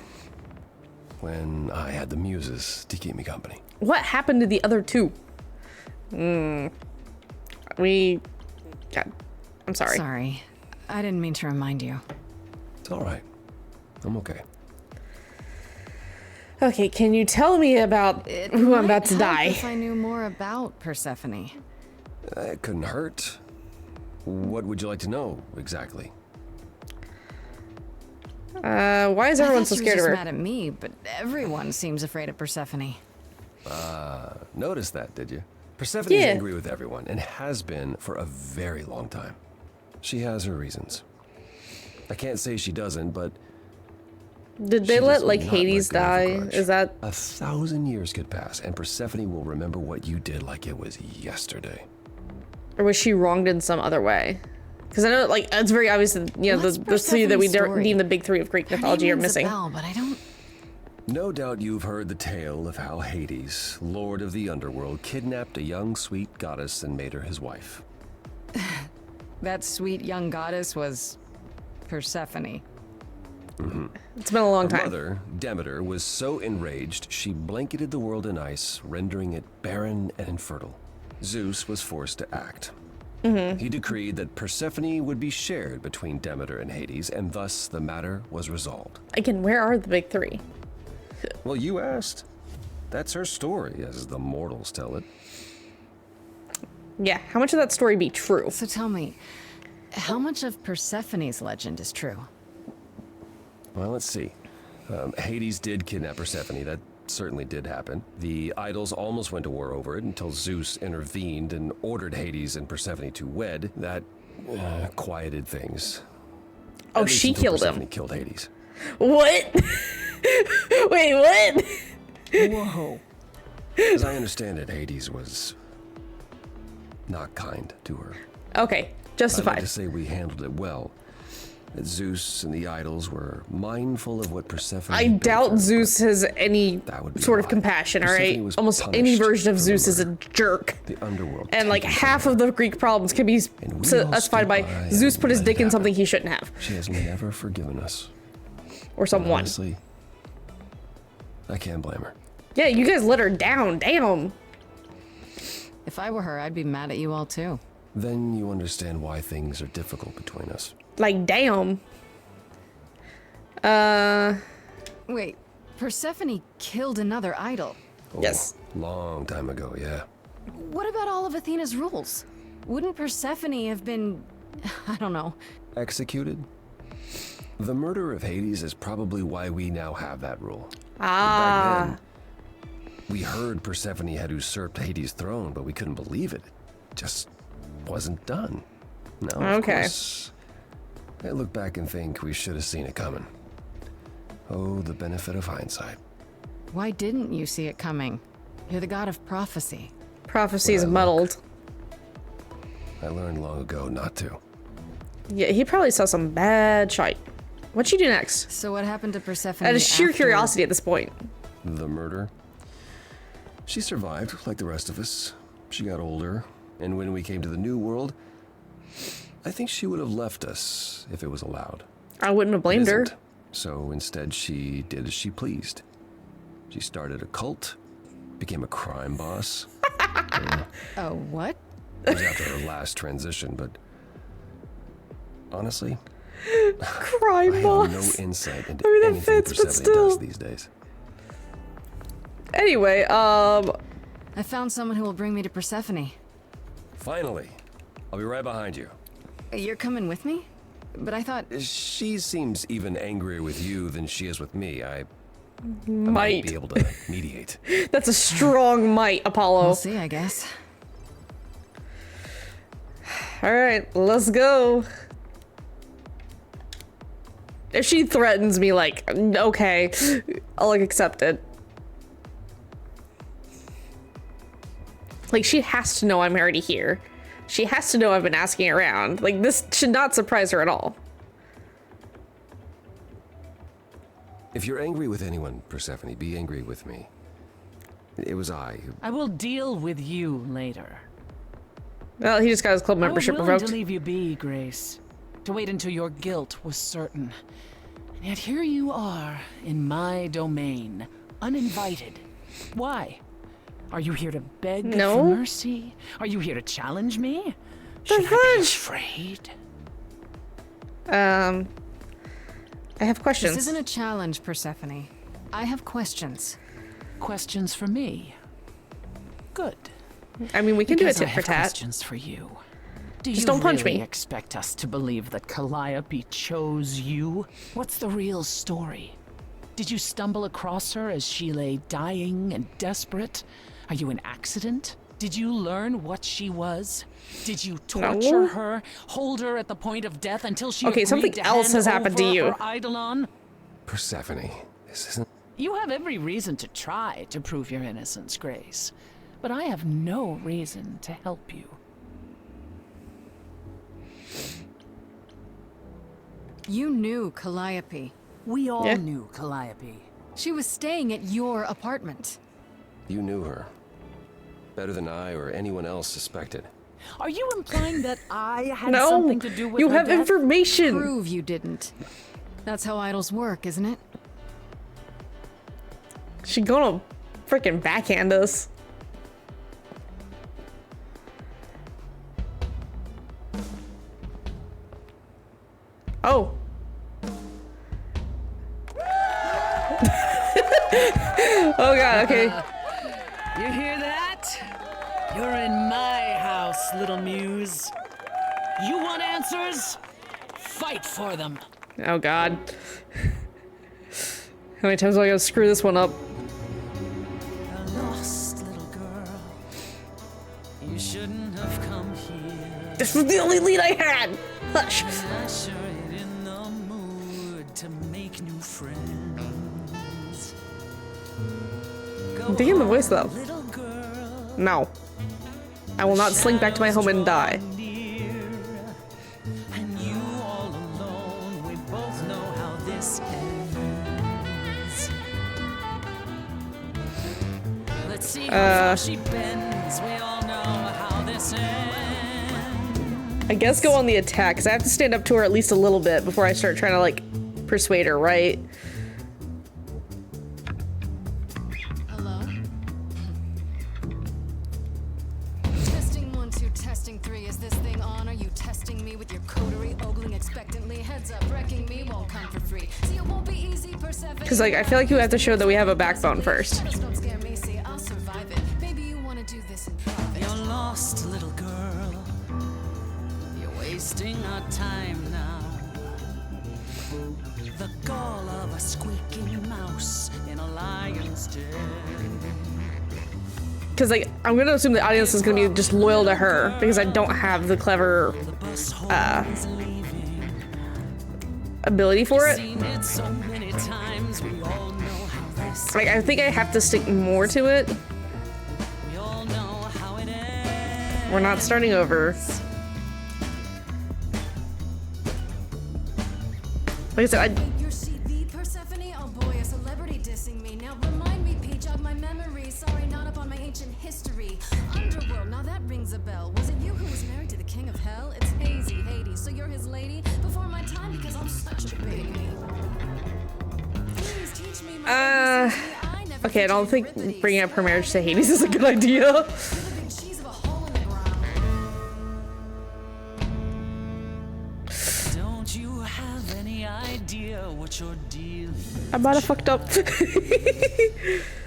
When I had the muses to keep me company. What happened to the other two? God, I'm sorry. Sorry. I didn't mean to remind you. It's all right. I'm okay. Okay, can you tell me about who I'm about to Might help die? If I knew more about Persephone. It couldn't hurt. What would you like to know, exactly? Why is everyone so she was scared of just her? mad at me, but everyone seems afraid of Persephone. Noticed that, did you? Persephone's Yeah. angry with everyone, and has been for a very long time. She has her reasons. I can't say she doesn't, but Did they she let just like will not let Hades go of a die? grudge. Is that 1,000 years could pass, and Persephone will remember what you did like it was yesterday. or was she wronged in some other way? Because I know like it's very obvious that What's the three that we Persephone's story? deem the big three of Greek Her name mythology are rings a missing. bell, but I don't. No doubt you've heard the tale of how Hades, lord of the underworld, kidnapped a young sweet goddess and made her his wife. That sweet young goddess was Persephone. It's been a long Her time. mother, Demeter, was so enraged she blanketed the world in ice, rendering it barren and infertile. Zeus was forced to act. He decreed that Persephone would be shared between Demeter and Hades, and thus the matter was resolved. Again, where are the big three? Well, you asked. That's her story, as the mortals tell it. Yeah, how much of that story be true? So tell me, how much of Persephone's legend is true? Well, let's see. Hades did kidnap Persephone. That certainly did happen. The idols almost went to war over it until Zeus intervened and ordered Hades and Persephone to wed. That quieted things. Oh, At least she until killed Persephone him. killed Hades. What? Wait, what? Whoa. As I understand it, Hades was not kind to her. Okay, I'd like justified. to say we handled it well. That Zeus and the idols were mindful of what Persephone I had been doubt through, Zeus has any would be sort a of lie. compassion, alright? Persephone was Almost any punished version of for Zeus is a murder. jerk. The underworld. And like taken half from of the Greek problems can be we all specified stood by by Zeus and put his let it dick in happen. something he shouldn't have. She has never forgiven us. Or someone. Honestly, I can't blame her. Yeah, you guys let her down. Damn. If I were her, I'd be mad at you all too. Then you understand why things are difficult between us. Like, damn. Wait, Persephone killed another idol. Oh, Yes. Long time ago, yeah. What about all of Athena's rules? Wouldn't Persephone have been, I don't know. Executed? The murder of Hades is probably why we now have that rule. Ah. Back then, we heard Persephone had usurped Hades' throne, but we couldn't believe it. It just wasn't done. Now, of Okay. course, I look back and think we should have seen it coming. Oh, the benefit of hindsight. Why didn't you see it coming? You're the god of prophecy. Prophecy's Well, look. muddled. I learned long ago not to. Yeah, he probably saw some bad shite. What'd she do next? So what happened to Persephone Out of sheer after- curiosity at this point. The murder? She survived, like the rest of us. She got older, and when we came to the New World, I think she would have left us if it was allowed. I wouldn't have blamed It her. isn't. So instead, she did as she pleased. She started a cult, became a crime boss. Oh, what? It was after her last transition, but honestly, Crime I have boss. no insight into I mean, that anything fits, but Persephone still. does these days. Anyway, I found someone who will bring me to Persephone. Finally, I'll be right behind you. You're coming with me? But I thought... She seems even angrier with you than she is with me. I might. might be able to mediate. That's a strong might, Apollo. We'll see, I guess. Alright, let's go. If she threatens me, like, okay, I'll like accept it. Like, she has to know I'm already here. She has to know I've been asking around. Like, this should not surprise her at all. If you're angry with anyone, Persephone, be angry with me. It was I who... I will deal with you later. Well, he just got his club membership I was willing revoked. to leave you be, Grace. To wait until your guilt was certain. And yet here you are, in my domain, uninvited. Why? Are you here to beg No. for mercy? Are you here to challenge me? The Should I be fudge? afraid? I have questions. This isn't a challenge, Persephone. I have questions. Questions for me? Good. I mean, we can do a Because I tit for have tat. questions for you. Do Just you don't punch really me. expect us to believe that Calliope chose you? What's the real story? Did you stumble across her as she lay dying and desperate? Are you an accident? Did you learn what she was? Did you torture No. her, hold her at the point of death until she Okay, agreed something to else hand has happened to over you. her Eidolon? Persephone, this isn't... You have every reason to try to prove your innocence, Grace. But I have no reason to help you. You knew Calliope. We all Yeah. knew Calliope. She was staying at your apartment. You knew her. Better than I or anyone else suspected. Are you implying that I had No, something to do with you her have death? information. Prove you didn't. That's how idols work, isn't it? She gonna freaking backhand us. Oh. Oh god, okay. You hear that? You're in my house, little muse. You want answers? Fight for them. Oh god. How many times do I gotta screw this one up? Lost little girl. You shouldn't have come here. This was the only lead I had! Hush! I sure ain't in the mood to make new friends. I'm digging the voice though. No. I will not slink back to my home and die. And you all alone, we both know how this ends. Let's see how far she bends. We all know how this ends. I guess go on the attack, because I have to stand up to her at least a little bit before I start trying to, like, persuade her, right? Hello? Testing 1, 2, testing 3. Is this thing on? Are you testing me with your coterie, ogling expectantly? Heads up, wrecking me won't come for free. See, it won't be easy, Persephone. Because, like, I feel like you have to show that we have a backbone first. Just don't scare me, see, I'll survive it. Maybe you want to do this in private. You're lost, little girl. You're wasting our time now. The gall of a squeaking mouse in a lion's den. Because, like, I'm gonna assume the audience is gonna be just loyal to her, because I don't have the clever, ability for it. Like, I think I have to stick more to it. We're not starting over. Like I said, Your CV, Persephone? Oh boy, a celebrity dissing me. Now remind me, Peach, of my memory. Sorry, not up on my ancient history. Underworld, now that rings a bell. Was it you who was married to the king of hell? It's Hazy, Hades. So you're his lady? Before my time, because I'm such a baby. Please teach me my okay, I don't think bringing up her marriage to Hades is a good idea. Don't you have any idea what you're dealing? I might have fucked up.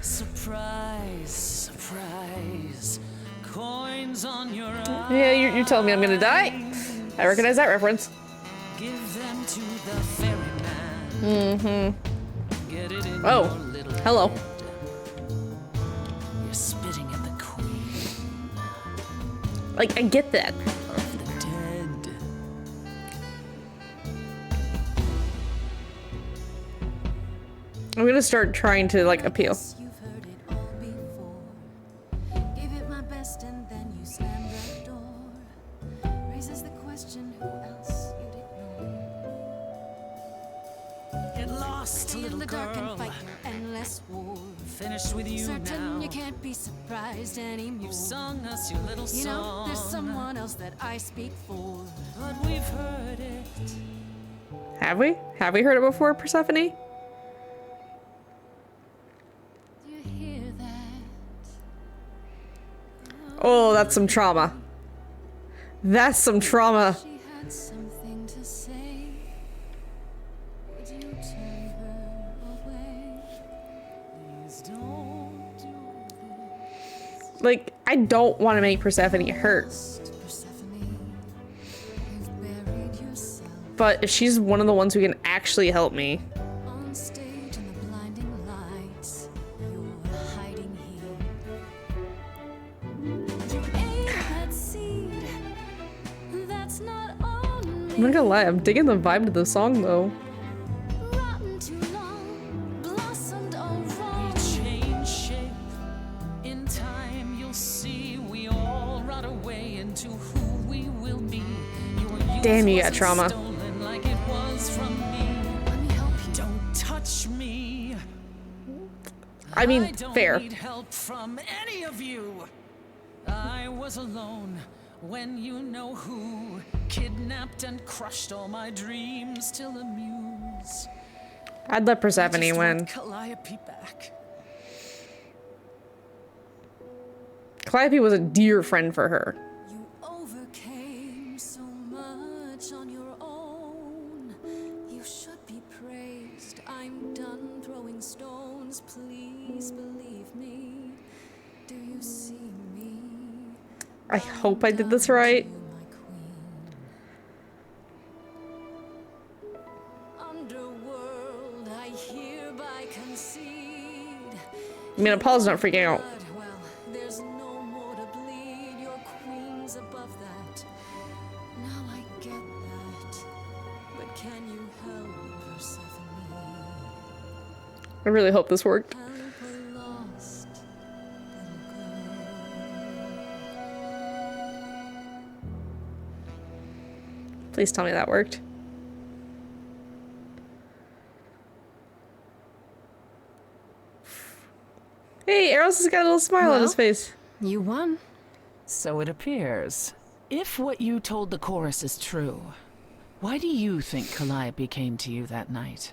Surprise, surprise. Coins on your eyes. Yeah, you're telling me I'm gonna die? I recognize that reference. Give them to the ferryman. Get it in Oh, your little hello. head. You're spitting at the queen Like, I get that. of the dead. I'm gonna start trying to, like, appeal. You've heard it all before. Gave it my best and then you slammed the door. Raises the question, who else you'd ignore? Get lost, Stay little in the dark girl. and fight your endless war. Finished with you Certain now. you can't be surprised anymore. You've sung us your little You know, there's song. someone else that I speak for. But we've heard it. Have we? Have we heard it before, Persephone? Do you hear that? Oh, that's some trauma. That's some trauma. She had something to say. Would you turn her away? Please don't do Like, I don't want to make Persephone hurt. Persephone, you've buried yourself But if she's one of the ones who can actually help me. on stage in the blinding lights. You're hiding here. You ate that seed. That's not on I'm not gonna lie, I'm digging the vibe to the song though. rotten too long. Blossomed all wrong. change shape. In time, you'll see we all rot away into who we will be. Your youth Damn, you got wasn't trauma. stolen like it was from me. Let me help you. Don't touch me. I mean, don't fair. need help from any of you. I was alone When you know who kidnapped and crushed all my dreams till a muse. I'd let Persephone win. Calliope back. Calliope was a dear friend for her. You overcame so much on your own. You should be praised. I'm done throwing stones. Please believe me. Do you see me? I hope I did this right. Underworld, I hereby concede. I mean, Apollo's not freaking out. Well, there's no more to bleed. Your queen's above that. Now I get that. But can you help Persephone? I really hope this worked. Help a lost Please tell me that worked. Hey, Eros has got a little smile on his face. You won. So it appears. If what you told the chorus is true, why do you think Calliope came to you that night?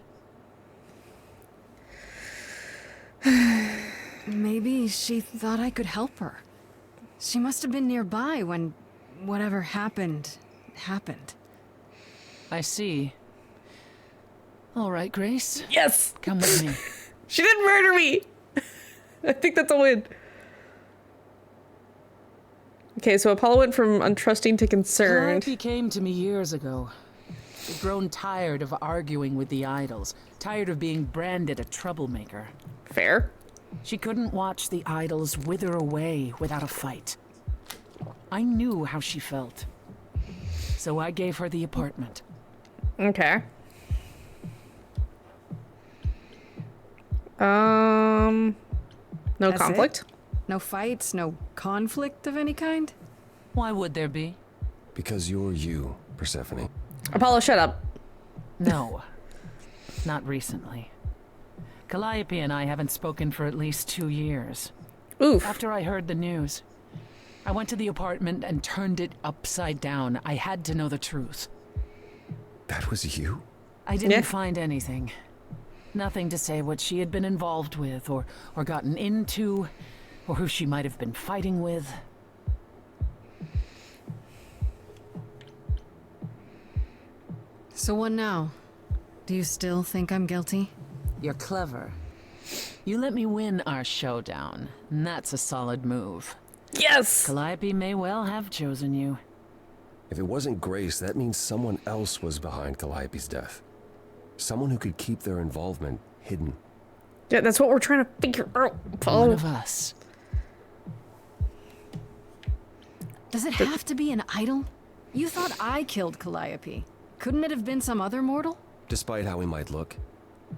Maybe she thought I could help her. She must have been nearby when whatever happened. I see. All right, Grace. Yes! Come with me. She didn't murder me! I think that's a win. Okay, so Apollo went from untrusting to concerned. Calliope came to me years ago. She'd grown tired of arguing with the idols, tired of being branded a troublemaker. Fair. She couldn't watch the idols wither away without a fight. I knew how she felt. So I gave her the apartment. Okay. No That's conflict? it? No fights, no conflict of any kind? Why would there be? Because you're you, Persephone. Apollo, shut up. No. Not recently. Calliope and I haven't spoken for at least 2 years. Oof. After I heard the news, I went to the apartment and turned it upside down. I had to know the truth. That was you? I didn't find anything. Nothing to say what she had been involved with, or gotten into, or who she might have been fighting with. So what now? Do you still think I'm guilty? You're clever. You let me win our showdown, and that's a solid move. Yes! Calliope may well have chosen you. If it wasn't Grace, that means someone else was behind Calliope's death. Someone who could keep their involvement hidden. Yeah, that's what we're trying to figure out, Apollo. One of us. Does it have to be an idol? You thought I killed Calliope. Couldn't it have been some other mortal? Despite how he might look,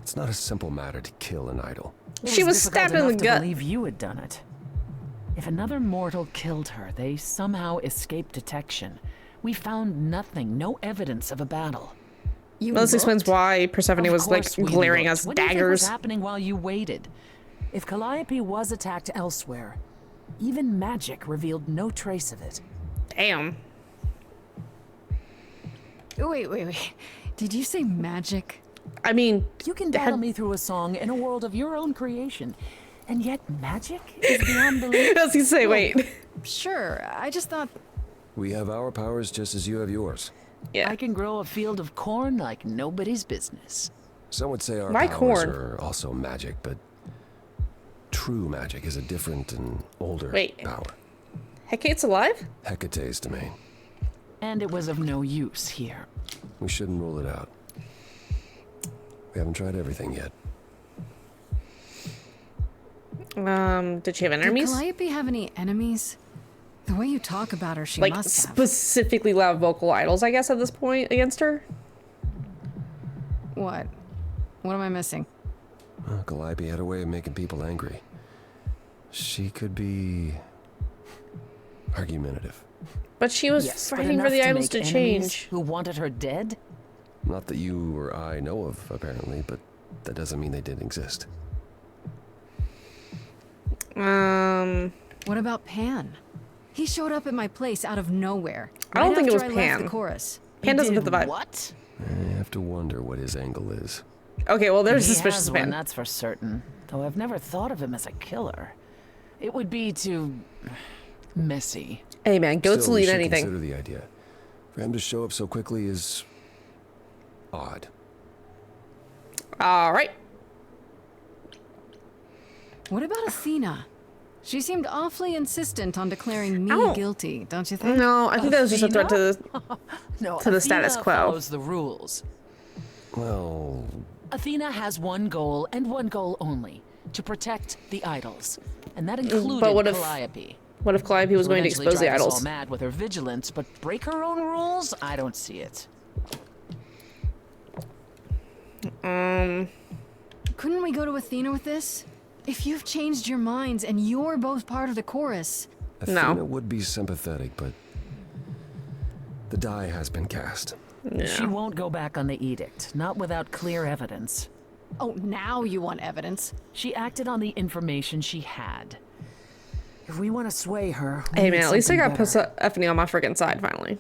it's not a simple matter to kill an idol. She was difficult stabbed in the enough to gut. believe you had done it. If another mortal killed her, they somehow escaped detection. We found nothing, no evidence of a battle. You Well, this explains why Persephone was like course we glaring looked. us What do you think was daggers. happening while you waited? If Calliope was attacked elsewhere, even magic revealed no trace of it. Damn. Wait. Did you say magic? I mean, You can battle me through a song in a world of your own creation, and yet magic is beyond belief. I was gonna say, wait. Sure, I just thought... We have our powers just as you have yours. Yeah. I can grow a field of corn like nobody's business. Some would say our Why powers corn? are also magic, but true magic is a different and older Wait. power. Hecate's alive? Hecate's domain. And it was of no use here. We shouldn't rule it out. We haven't tried everything yet. Did she have enemies? Did Calliope have any enemies? The way you talk about her, she Like must have. specifically loud vocal idols, I guess, at this point against her? What? What am I missing? Calliope had a way of making people angry. She could be argumentative. But she was Yes, but fighting for enough the to idols make to enemies change. Who wanted her dead? Not that you or I know of, apparently, but that doesn't mean they didn't exist. What about Pan? He showed up at my place out of nowhere. I don't right think it after was I left Pan. the chorus. Pan doesn't fit the vibe. What? I have to wonder what his angle is. Okay, well, there's He suspicious has one, Pan. that's for certain. Though I've never thought of him as a killer. It would be too messy. Hey man, goats Still, will we eat should anything. Consider the idea. For him to show up so quickly is odd. All right. What about Athena? She seemed awfully insistent on declaring me don't- guilty, don't you think? No, I think that was just a threat to the No, to the status Athena quo. follows the rules. Well, Athena has one goal and one goal only: to protect the idols, and that included But what if Calliope. what if Calliope was She'll going to eventually expose the drive us all idols? mad with her vigilance, but break her own rules? I don't see it. Couldn't we go to Athena with this? If you've changed your minds and you're both part of the chorus. Athena would be sympathetic, but the die has been cast. She won't go back on the edict, not without clear evidence. Oh, now you want evidence. She acted on the information she had. If we want to sway her, we Hey need man, at least I something got better. Persephone on my freaking side finally.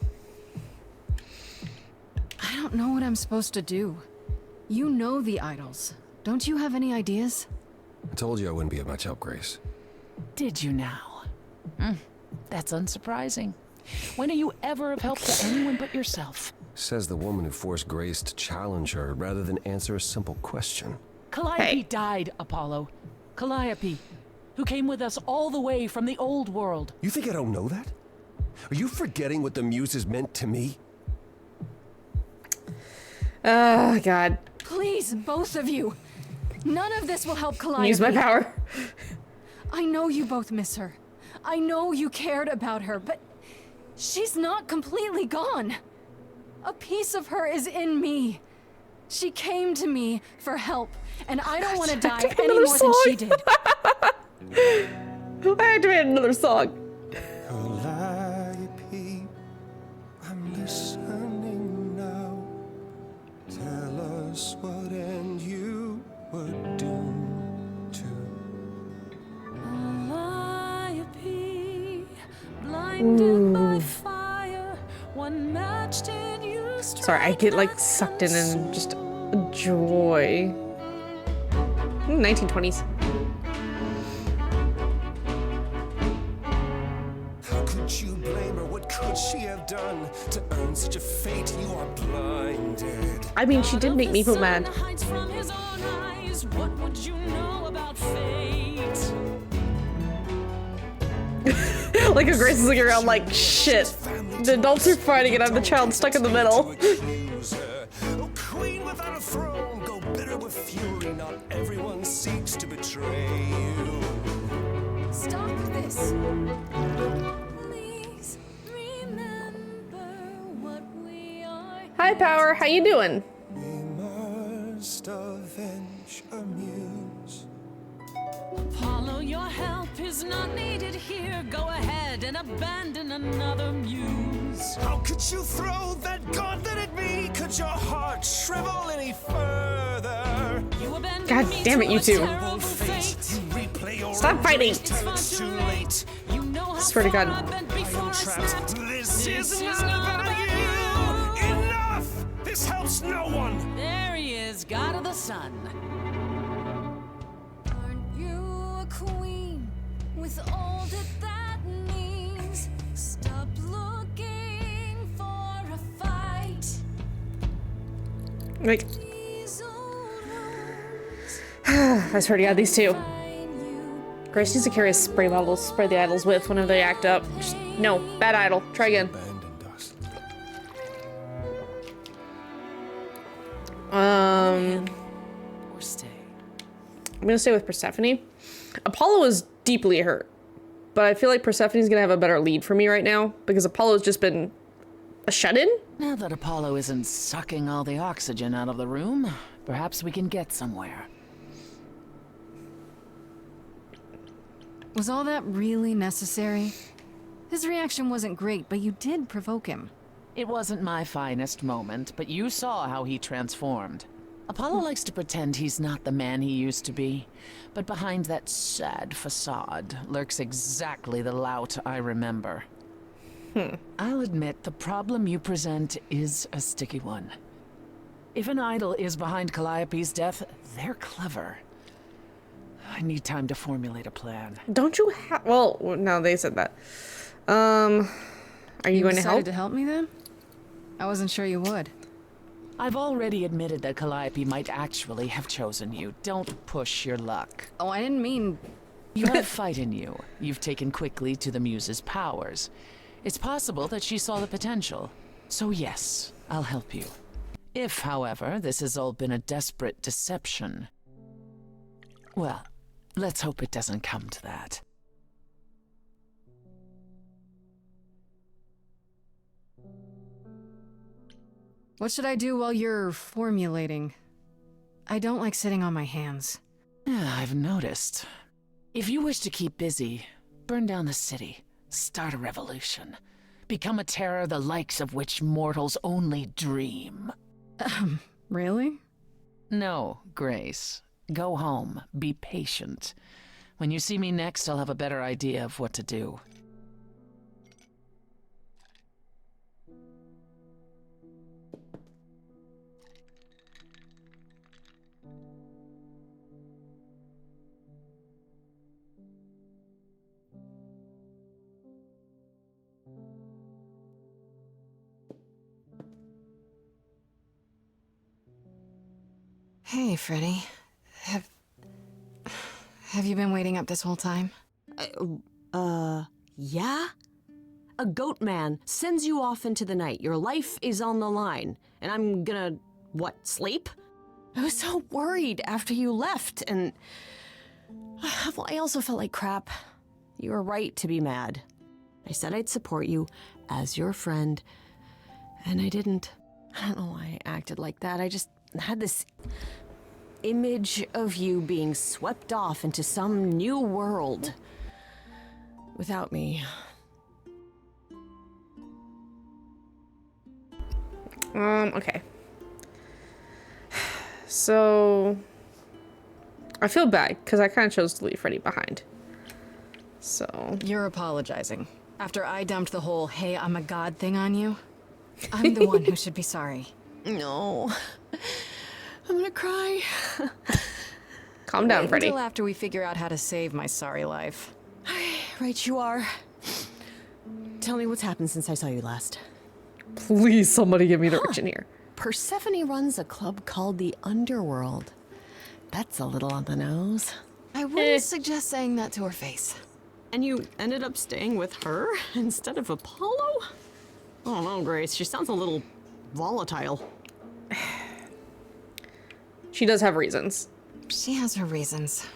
I don't know what I'm supposed to do. You know the idols. Don't you have any ideas? I told you I wouldn't be of much help, Grace. Did you now? That's unsurprising. When are you ever of help to anyone but yourself? Says the woman who forced Grace to challenge her rather than answer a simple question. Calliope died, Apollo. Calliope, who came with us all the way from the old world. You think I don't know that? Are you forgetting what the Muses meant to me? Oh god. Please, both of you. None of this will help Calliope. Use my power. I know you both miss her. I know you cared about her, but she's not completely gone. A piece of her is in me. She came to me for help, and I don't want to die any more than she did. I activated another song. Calliope, I'm listening now. Tell us what and you would do to Calliope, blinded by fire, one matched in you. Sorry, I get like sucked in and just joy. 1920s. How could you blame her? What could she have done to earn such a fate? You are blinded. I mean, she did make me feel mad. Hides from his own eyes. What would you know about fate? Like a Grace is looking around like, shit. The adults are fighting and I'm the child stuck in the middle. Oh, queen without a throne, go bitter with fury. Not everyone seeks to betray you. Stop this. Please remember what we are. Hi, Power. How you doing? We must avenge a muse. Apollo, your help is not needed here. Go ahead and abandon another muse. How could you throw that gauntlet at me? Could your heart shrivel any further? You abandoned God me damn it, to you a two. terrible fate. Replay your Stop fighting. It's far too late. You know how Swear to far God. I've been before I snapped. This is not about you. Enough! This helps no one. There he is, God of the Sun. Aren't you a queen with all that means? Stop looking for a fight. Like, These old wounds I swear to God, these two. find you. Grace needs to carry a spray bottle to spray the idols with whenever they act up. Just, no, bad idol. Try again. Abandoned us. Or stay. I'm gonna stay with Persephone. Apollo is deeply hurt, but I feel like Persephone's gonna have a better lead for me right now because Apollo's just been a shut-in. Now that Apollo isn't sucking all the oxygen out of the room, perhaps we can get somewhere. Was all that really necessary? His reaction wasn't great, but you did provoke him. It wasn't my finest moment, but you saw how he transformed. Apollo likes to pretend he's not the man he used to be, but behind that sad facade lurks exactly the lout I remember. I'll admit the problem you present is a sticky one. If an idol is behind Calliope's death, they're clever. I need time to formulate a plan. Don't you have... Well, no, they said that. Are you going to help? decided to help me then? I wasn't sure you would. I've already admitted that Calliope might actually have chosen you. Don't push your luck. Oh, I didn't mean... You have fight in you. You've taken quickly to the Muse's powers. It's possible that she saw the potential. So yes, I'll help you. If, however, this has all been a desperate deception... Well, let's hope it doesn't come to that. What should I do while you're formulating? I don't like sitting on my hands. Yeah, I've noticed. If you wish to keep busy, burn down the city, start a revolution, become a terror the likes of which mortals only dream. Really? No, Grace. Go home. Be patient. When you see me next, I'll have a better idea of what to do. Hey, Freddy. Have you been waiting up this whole time? Yeah? A goat man sends you off into the night. Your life is on the line. And I'm gonna, what, sleep? I was so worried after you left, and... Well, I also felt like crap. You were right to be mad. I said I'd support you as your friend, and I didn't. I don't know why I acted like that. I just had this image of you being swept off into some new world without me. Okay. So I feel bad because I kind of chose to leave Freddy behind. So you're apologizing after I dumped the whole "hey, I'm a god" thing on you. I'm the one who should be sorry. No. I'm gonna cry. Calm down, Freddy. Until after we figure out how to save my sorry life. Right you are. Tell me what's happened since I saw you last. Please, somebody give me the urchin here. Persephone runs a club called the Underworld. That's a little on the nose. I wouldn't suggest saying that to her face. And you ended up staying with her instead of Apollo? Oh no, Grace. She sounds a little volatile. She does have reasons. She has her reasons.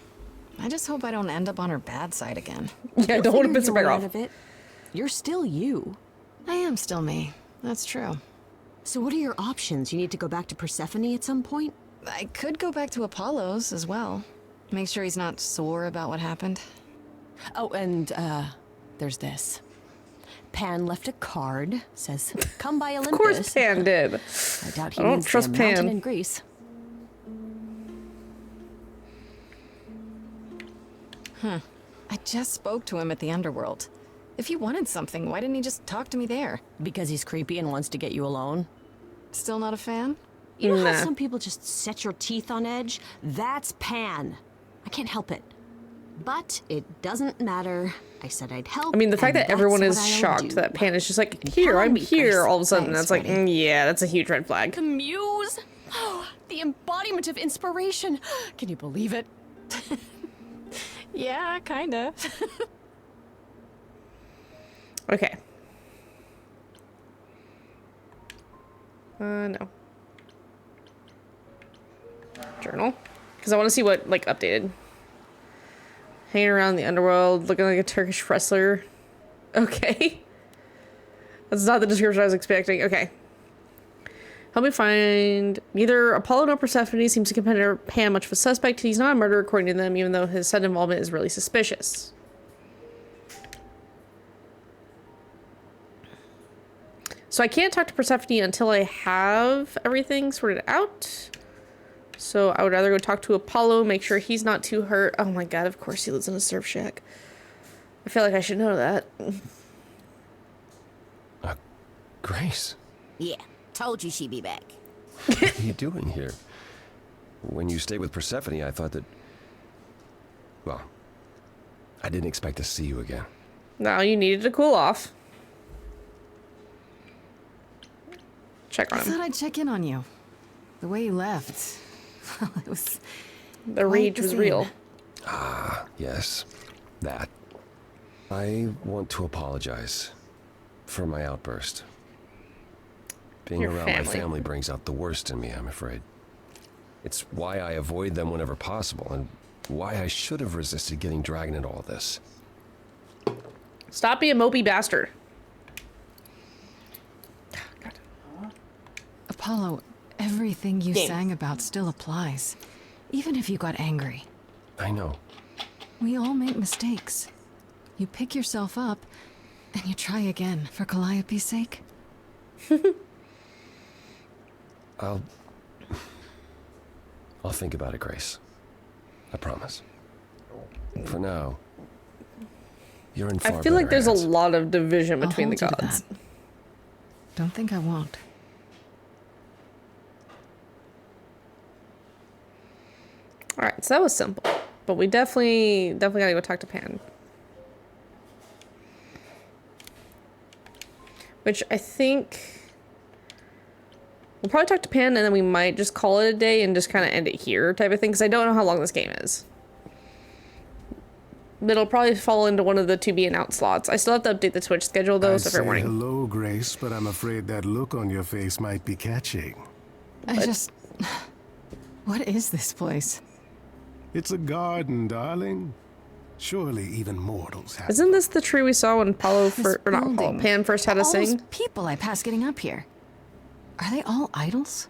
I just hope I don't end up on her bad side again. Yeah, don't want to piss her back off. Of it. You're still you. I am still me. That's true. So what are your options? You need to go back to Persephone at some point? I could go back to Apollo's as well. Make sure he's not sore about what happened. Oh, and, there's this. Pan left a card. Says, come by Olympus. Of course Pan did. I doubt he I don't means trust the Pan. mountain in Greece. I just spoke to him at the Underworld. If he wanted something, why didn't he just talk to me there? Because he's creepy and wants to get you alone. Still not a fan? You know how some people just set your teeth on edge? That's Pan. I can't help it. But it doesn't matter. I said I'd help. I mean, the fact that everyone is shocked that Pan is just like, here, I'm here, all of a sudden, that's like, yeah, that's a huge red flag. The muse! Oh, the embodiment of inspiration. Can you believe it? Yeah, kinda. Okay. No. Journal. Because I want to see what, like, updated. Hanging around the underworld, looking like a Turkish wrestler. Okay. That's not the description I was expecting. Okay. Help me find... Neither Apollo nor Persephone seems to consider Pan much of a suspect. He's not a murderer according to them, even though his sudden involvement is really suspicious. So I can't talk to Persephone until I have everything sorted out. So I would rather go talk to Apollo, make sure he's not too hurt. Oh my god, of course he lives in a surf shack. I feel like I should know that. Grace, Yeah, told you she'd be back. what are you doing here? When you stayed with Persephone, I thought that... Well, I didn't expect to see you again. Now you needed to cool off. Check on I him. thought I'd check in on you. The way you left. Well, it was. The quite rage the was scene. real. Ah, yes. That. I want to apologize for my outburst. Being Your around my family. family brings out the worst in me, I'm afraid. It's why I avoid them whenever possible, and why I should have resisted getting dragged into all this. Stop being a mopey bastard. Apollo, everything you Damn. sang about still applies. Even if you got angry. I know. We all make mistakes. You pick yourself up, and you try again, for Calliope's sake. I'll think about it, Grace. I promise. For now, you're in far I feel like better there's a hands. lot of division I'll between the hold you to gods. that. Don't think I won't. Alright, so that was simple. But we definitely gotta go talk to Pan. Which I think... We'll probably talk to Pan and then we might just call it a day and just kind of end it here type of thing. Because I don't know how long this game is. It'll probably fall into one of the to-be-announced slots. I still have to update the Twitch schedule though, I so say fair warning. hello, Grace, but I'm afraid that look on your face might be catching. I just... What is this place? It's a garden, darling. Surely even mortals have. Isn't this the tree we saw when Apollo first, or not Apollo, building. Pan first had us All those sing? people I passed getting up here. Are they all idols?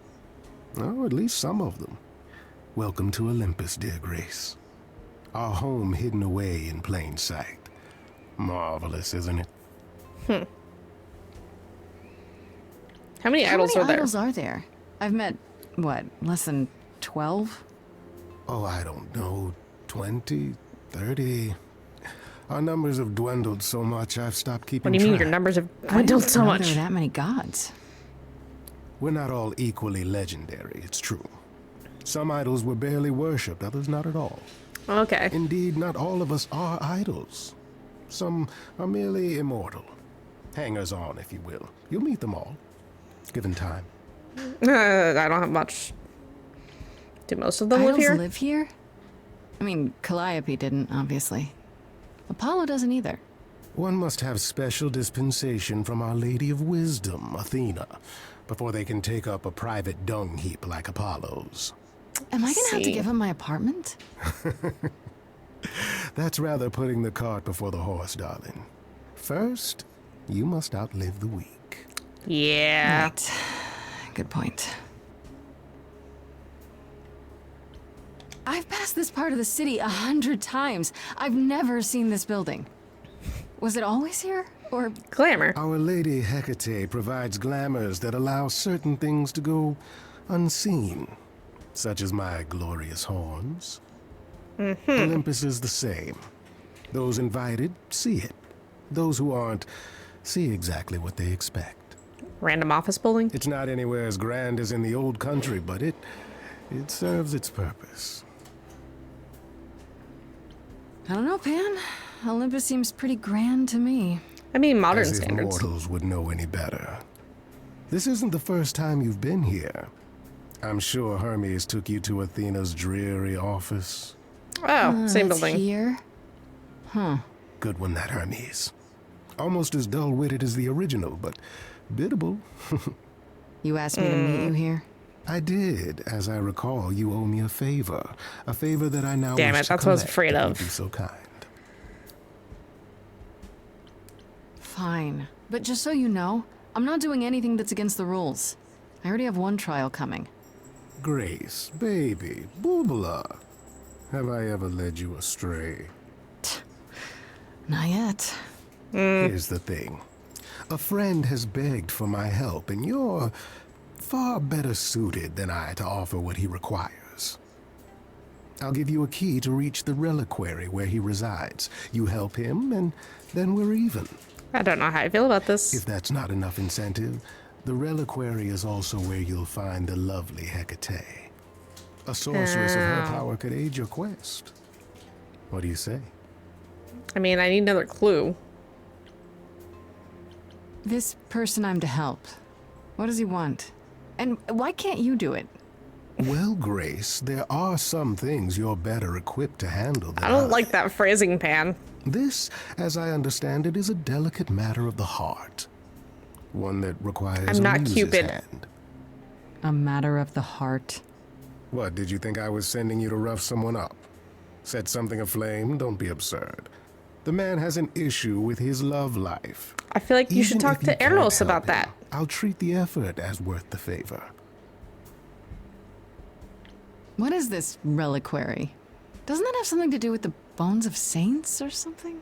Oh, at least some of them. Welcome to Olympus, dear Grace. Our home hidden away in plain sight. Marvelous, isn't it? How many How idols many are there? idols are there? I've met, what, less than 12? Oh, I don't know. 20, 30. Our numbers have dwindled so much I've stopped keeping What do you mean track. your numbers have I dwindled didn't so know much? there were that many gods. We're not all equally legendary, it's true. Some idols were barely worshipped, others not at all. Okay. Indeed, not all of us are idols. Some are merely immortal. Hangers-on, if you will. You'll meet them all, given time. I don't have much. Do most of them live Idols here? live here? I mean, Calliope didn't, obviously. Apollo doesn't either. One must have special dispensation from Our Lady of Wisdom, Athena, before they can take up a private dung heap like Apollo's. Am I gonna have to See. give him my apartment? That's rather putting the cart before the horse, darling. First, you must outlive the weak. Yeah. Right. Good point. I've passed this part of the city 100 times. I've never seen this building. Was it always here? Or glamour? Our Lady Hecate provides glamours that allow certain things to go unseen, such as my glorious horns. Olympus is the same. Those invited see it. Those who aren't see exactly what they expect. Random office building? It's not anywhere as grand as in the old country, but it serves its purpose. I don't know, Pan. Olympus seems pretty grand to me. I mean, modern As if standards. mortals would know any better. This isn't the first time you've been here. I'm sure Hermes took you to Athena's dreary office. Oh, same That's building. Here? Huh. Good one, that Hermes. Almost as dull-witted as the original, but biddable. You asked me to meet you here? I did. As I recall, you owe me a favor. A favor that I now Damn wish it, to that's what I was collect, afraid if of. you'd be so kind. Fine. But just so you know, I'm not doing anything that's against the rules. I already have one trial coming. Grace, baby, Boobala. Have I ever led you astray? Not yet. Here's the thing. A friend has begged for my help, and you're far better suited than I to offer what he requires. I'll give you a key to reach the reliquary where he resides. You help him, and then we're even. I don't know how I feel about this. If that's not enough incentive, the reliquary is also where you'll find the lovely Hecate. A sorceress of her power could aid your quest. What do you say? I mean, I need another clue. This person I'm to help, what does he want? And why can't you do it? Well, Grace, there are some things you're better equipped to handle than I don't like that phrasing, Pan. This, as I understand it, is a delicate matter of the heart. One that requires I'm not muse's Cupid. hand. A matter of the heart. What, did you think I was sending you to rough someone up? Set something aflame? Don't be absurd. The man has an issue with his love life. I feel like you should talk to Erlos about that. I'll treat the effort as worth the favor. What is this reliquary? Doesn't that have something to do with the bones of saints or something?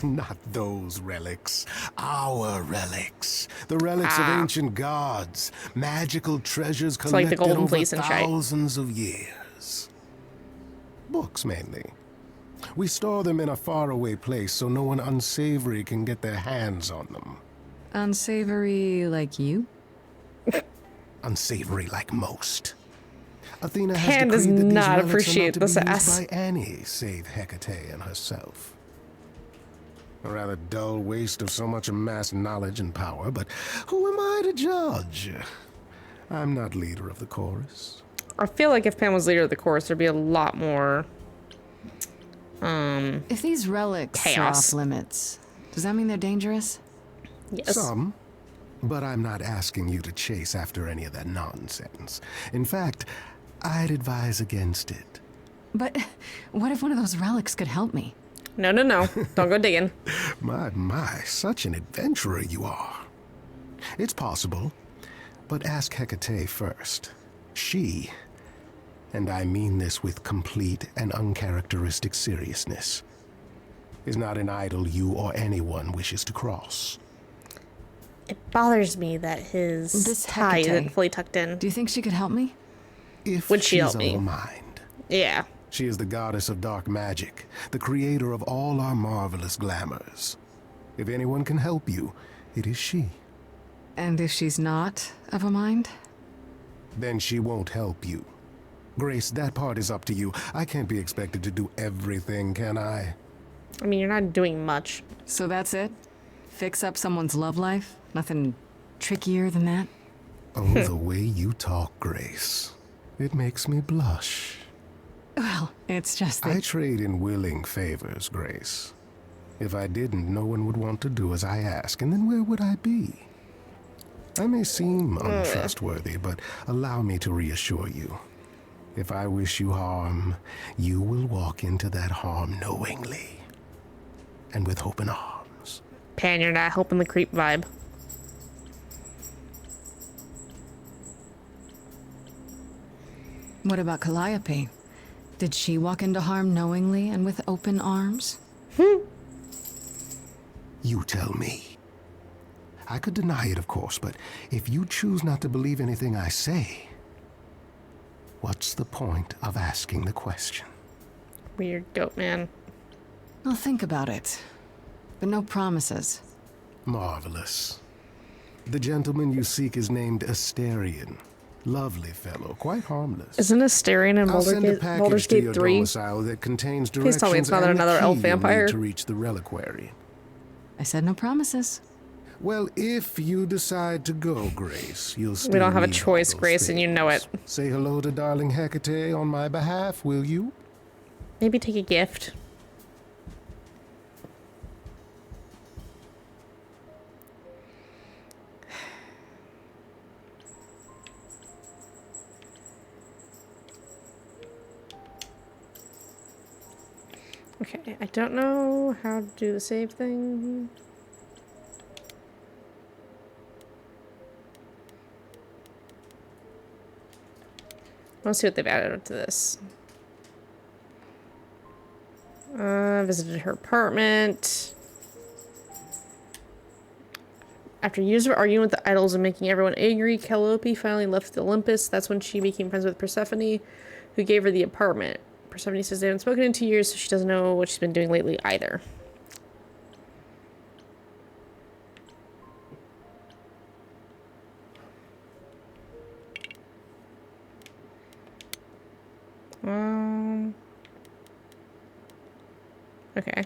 Not those relics. Our relics. The relics of ancient gods. Magical treasures It's like the collected Golden over Fleece and shite. thousands of years. Books, mainly. We store them in a faraway place so no one unsavory can get their hands on them. Unsavory like you? Unsavory like most. Athena has Pan does decreed that these not relics are appreciate to this be used ass. by any save Hecate and herself. A rather dull waste of so much amassed knowledge and power, but who am I to judge? I'm not leader of the chorus. I feel like if Pan was leader of the chorus, there'd be a lot more If these relics are chaos. off limits, does that mean they're dangerous? Yes. Some, but I'm not asking you to chase after any of that nonsense. In fact, I'd advise against it. But what if one of those relics could help me? No. Don't go digging. My, such an adventurer you are. It's possible, but ask Hecate first. She, and I mean this with complete and uncharacteristic seriousness, is not an idol you or anyone wishes to cross. It bothers me that his This tie Hecate. isn't fully tucked in. Do you think she could help me? If Would she she's help of me? a mind. Yeah. She is the goddess of dark magic, the creator of all our marvelous glamours. If anyone can help you, it is she. And if she's not of a mind? Then she won't help you. Grace, that part is up to you. I can't be expected to do everything, can I? I mean, you're not doing much. So that's it? Fix up someone's love life? Nothing trickier than that? Oh, the way you talk, Grace. It makes me blush. Well, it's just that... I trade in willing favors, Grace. If I didn't, no one would want to do as I ask, and then where would I be? I may seem untrustworthy, but allow me to reassure you. If I wish you harm, you will walk into that harm knowingly. And with open arms. Pan, you're not helping the creep vibe. What about Calliope? Did she walk into harm knowingly and with open arms? You tell me. I could deny it, of course, but if you choose not to believe anything I say, what's the point of asking the question? Weird goat man. I'll think about it. But no promises. Marvelous. The gentleman you seek is named Asterion. Lovely fellow, quite harmless. Isn't Asterion in I'll send a Baldur's package to your Gate 3? domicile that contains Please tell me it's not directions and the another elf key you'll need vampire. to reach the reliquary. I said no promises. Well, if you decide to go, Grace, you'll still We don't have a need choice, all those Grace, and you know it. things. Say hello to darling Hecate on my behalf, will you? Maybe take a gift. Okay, I don't know how to do the save thing. Let's see what they've added to this. Visited her apartment. After years of arguing with the idols and making everyone angry, Calliope finally left Olympus. That's when she became friends with Persephone, who gave her the apartment. Persephone says they haven't spoken in 2 years, so she doesn't know what she's been doing lately either. Okay.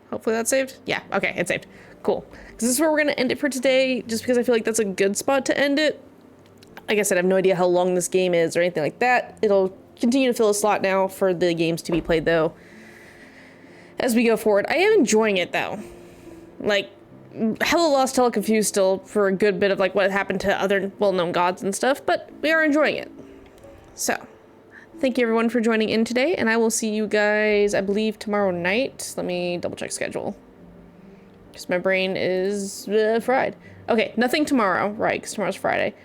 Hopefully that's saved. Yeah, okay, it's saved. Cool. Because this is where we're going to end it for today, just because I feel like that's a good spot to end it. Like I said, I have no idea how long this game is or anything like that. It'll continue to fill a slot now for the games to be played, though, as we go forward. I am enjoying it, though. Like, hella lost, hella confused still for a good bit of, like, what happened to other well-known gods and stuff, but we are enjoying it. So, thank you everyone for joining in today, and I will see you guys, I believe, tomorrow night. Let me double-check schedule, because my brain is fried. Okay, nothing tomorrow, right, because tomorrow's Friday.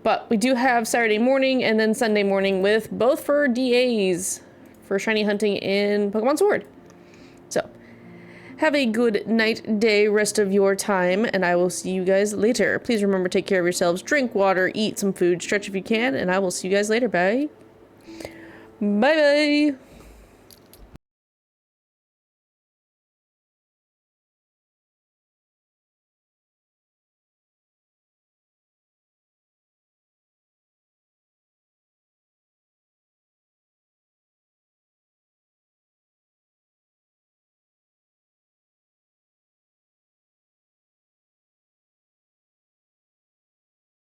But we do have Saturday morning and then Sunday morning with both for DAs for shiny hunting in Pokemon Sword. So, have a good night, day, rest of your time, and I will see you guys later. Please remember to take care of yourselves, drink water, eat some food, stretch if you can, and I will see you guys later. Bye. Bye-bye.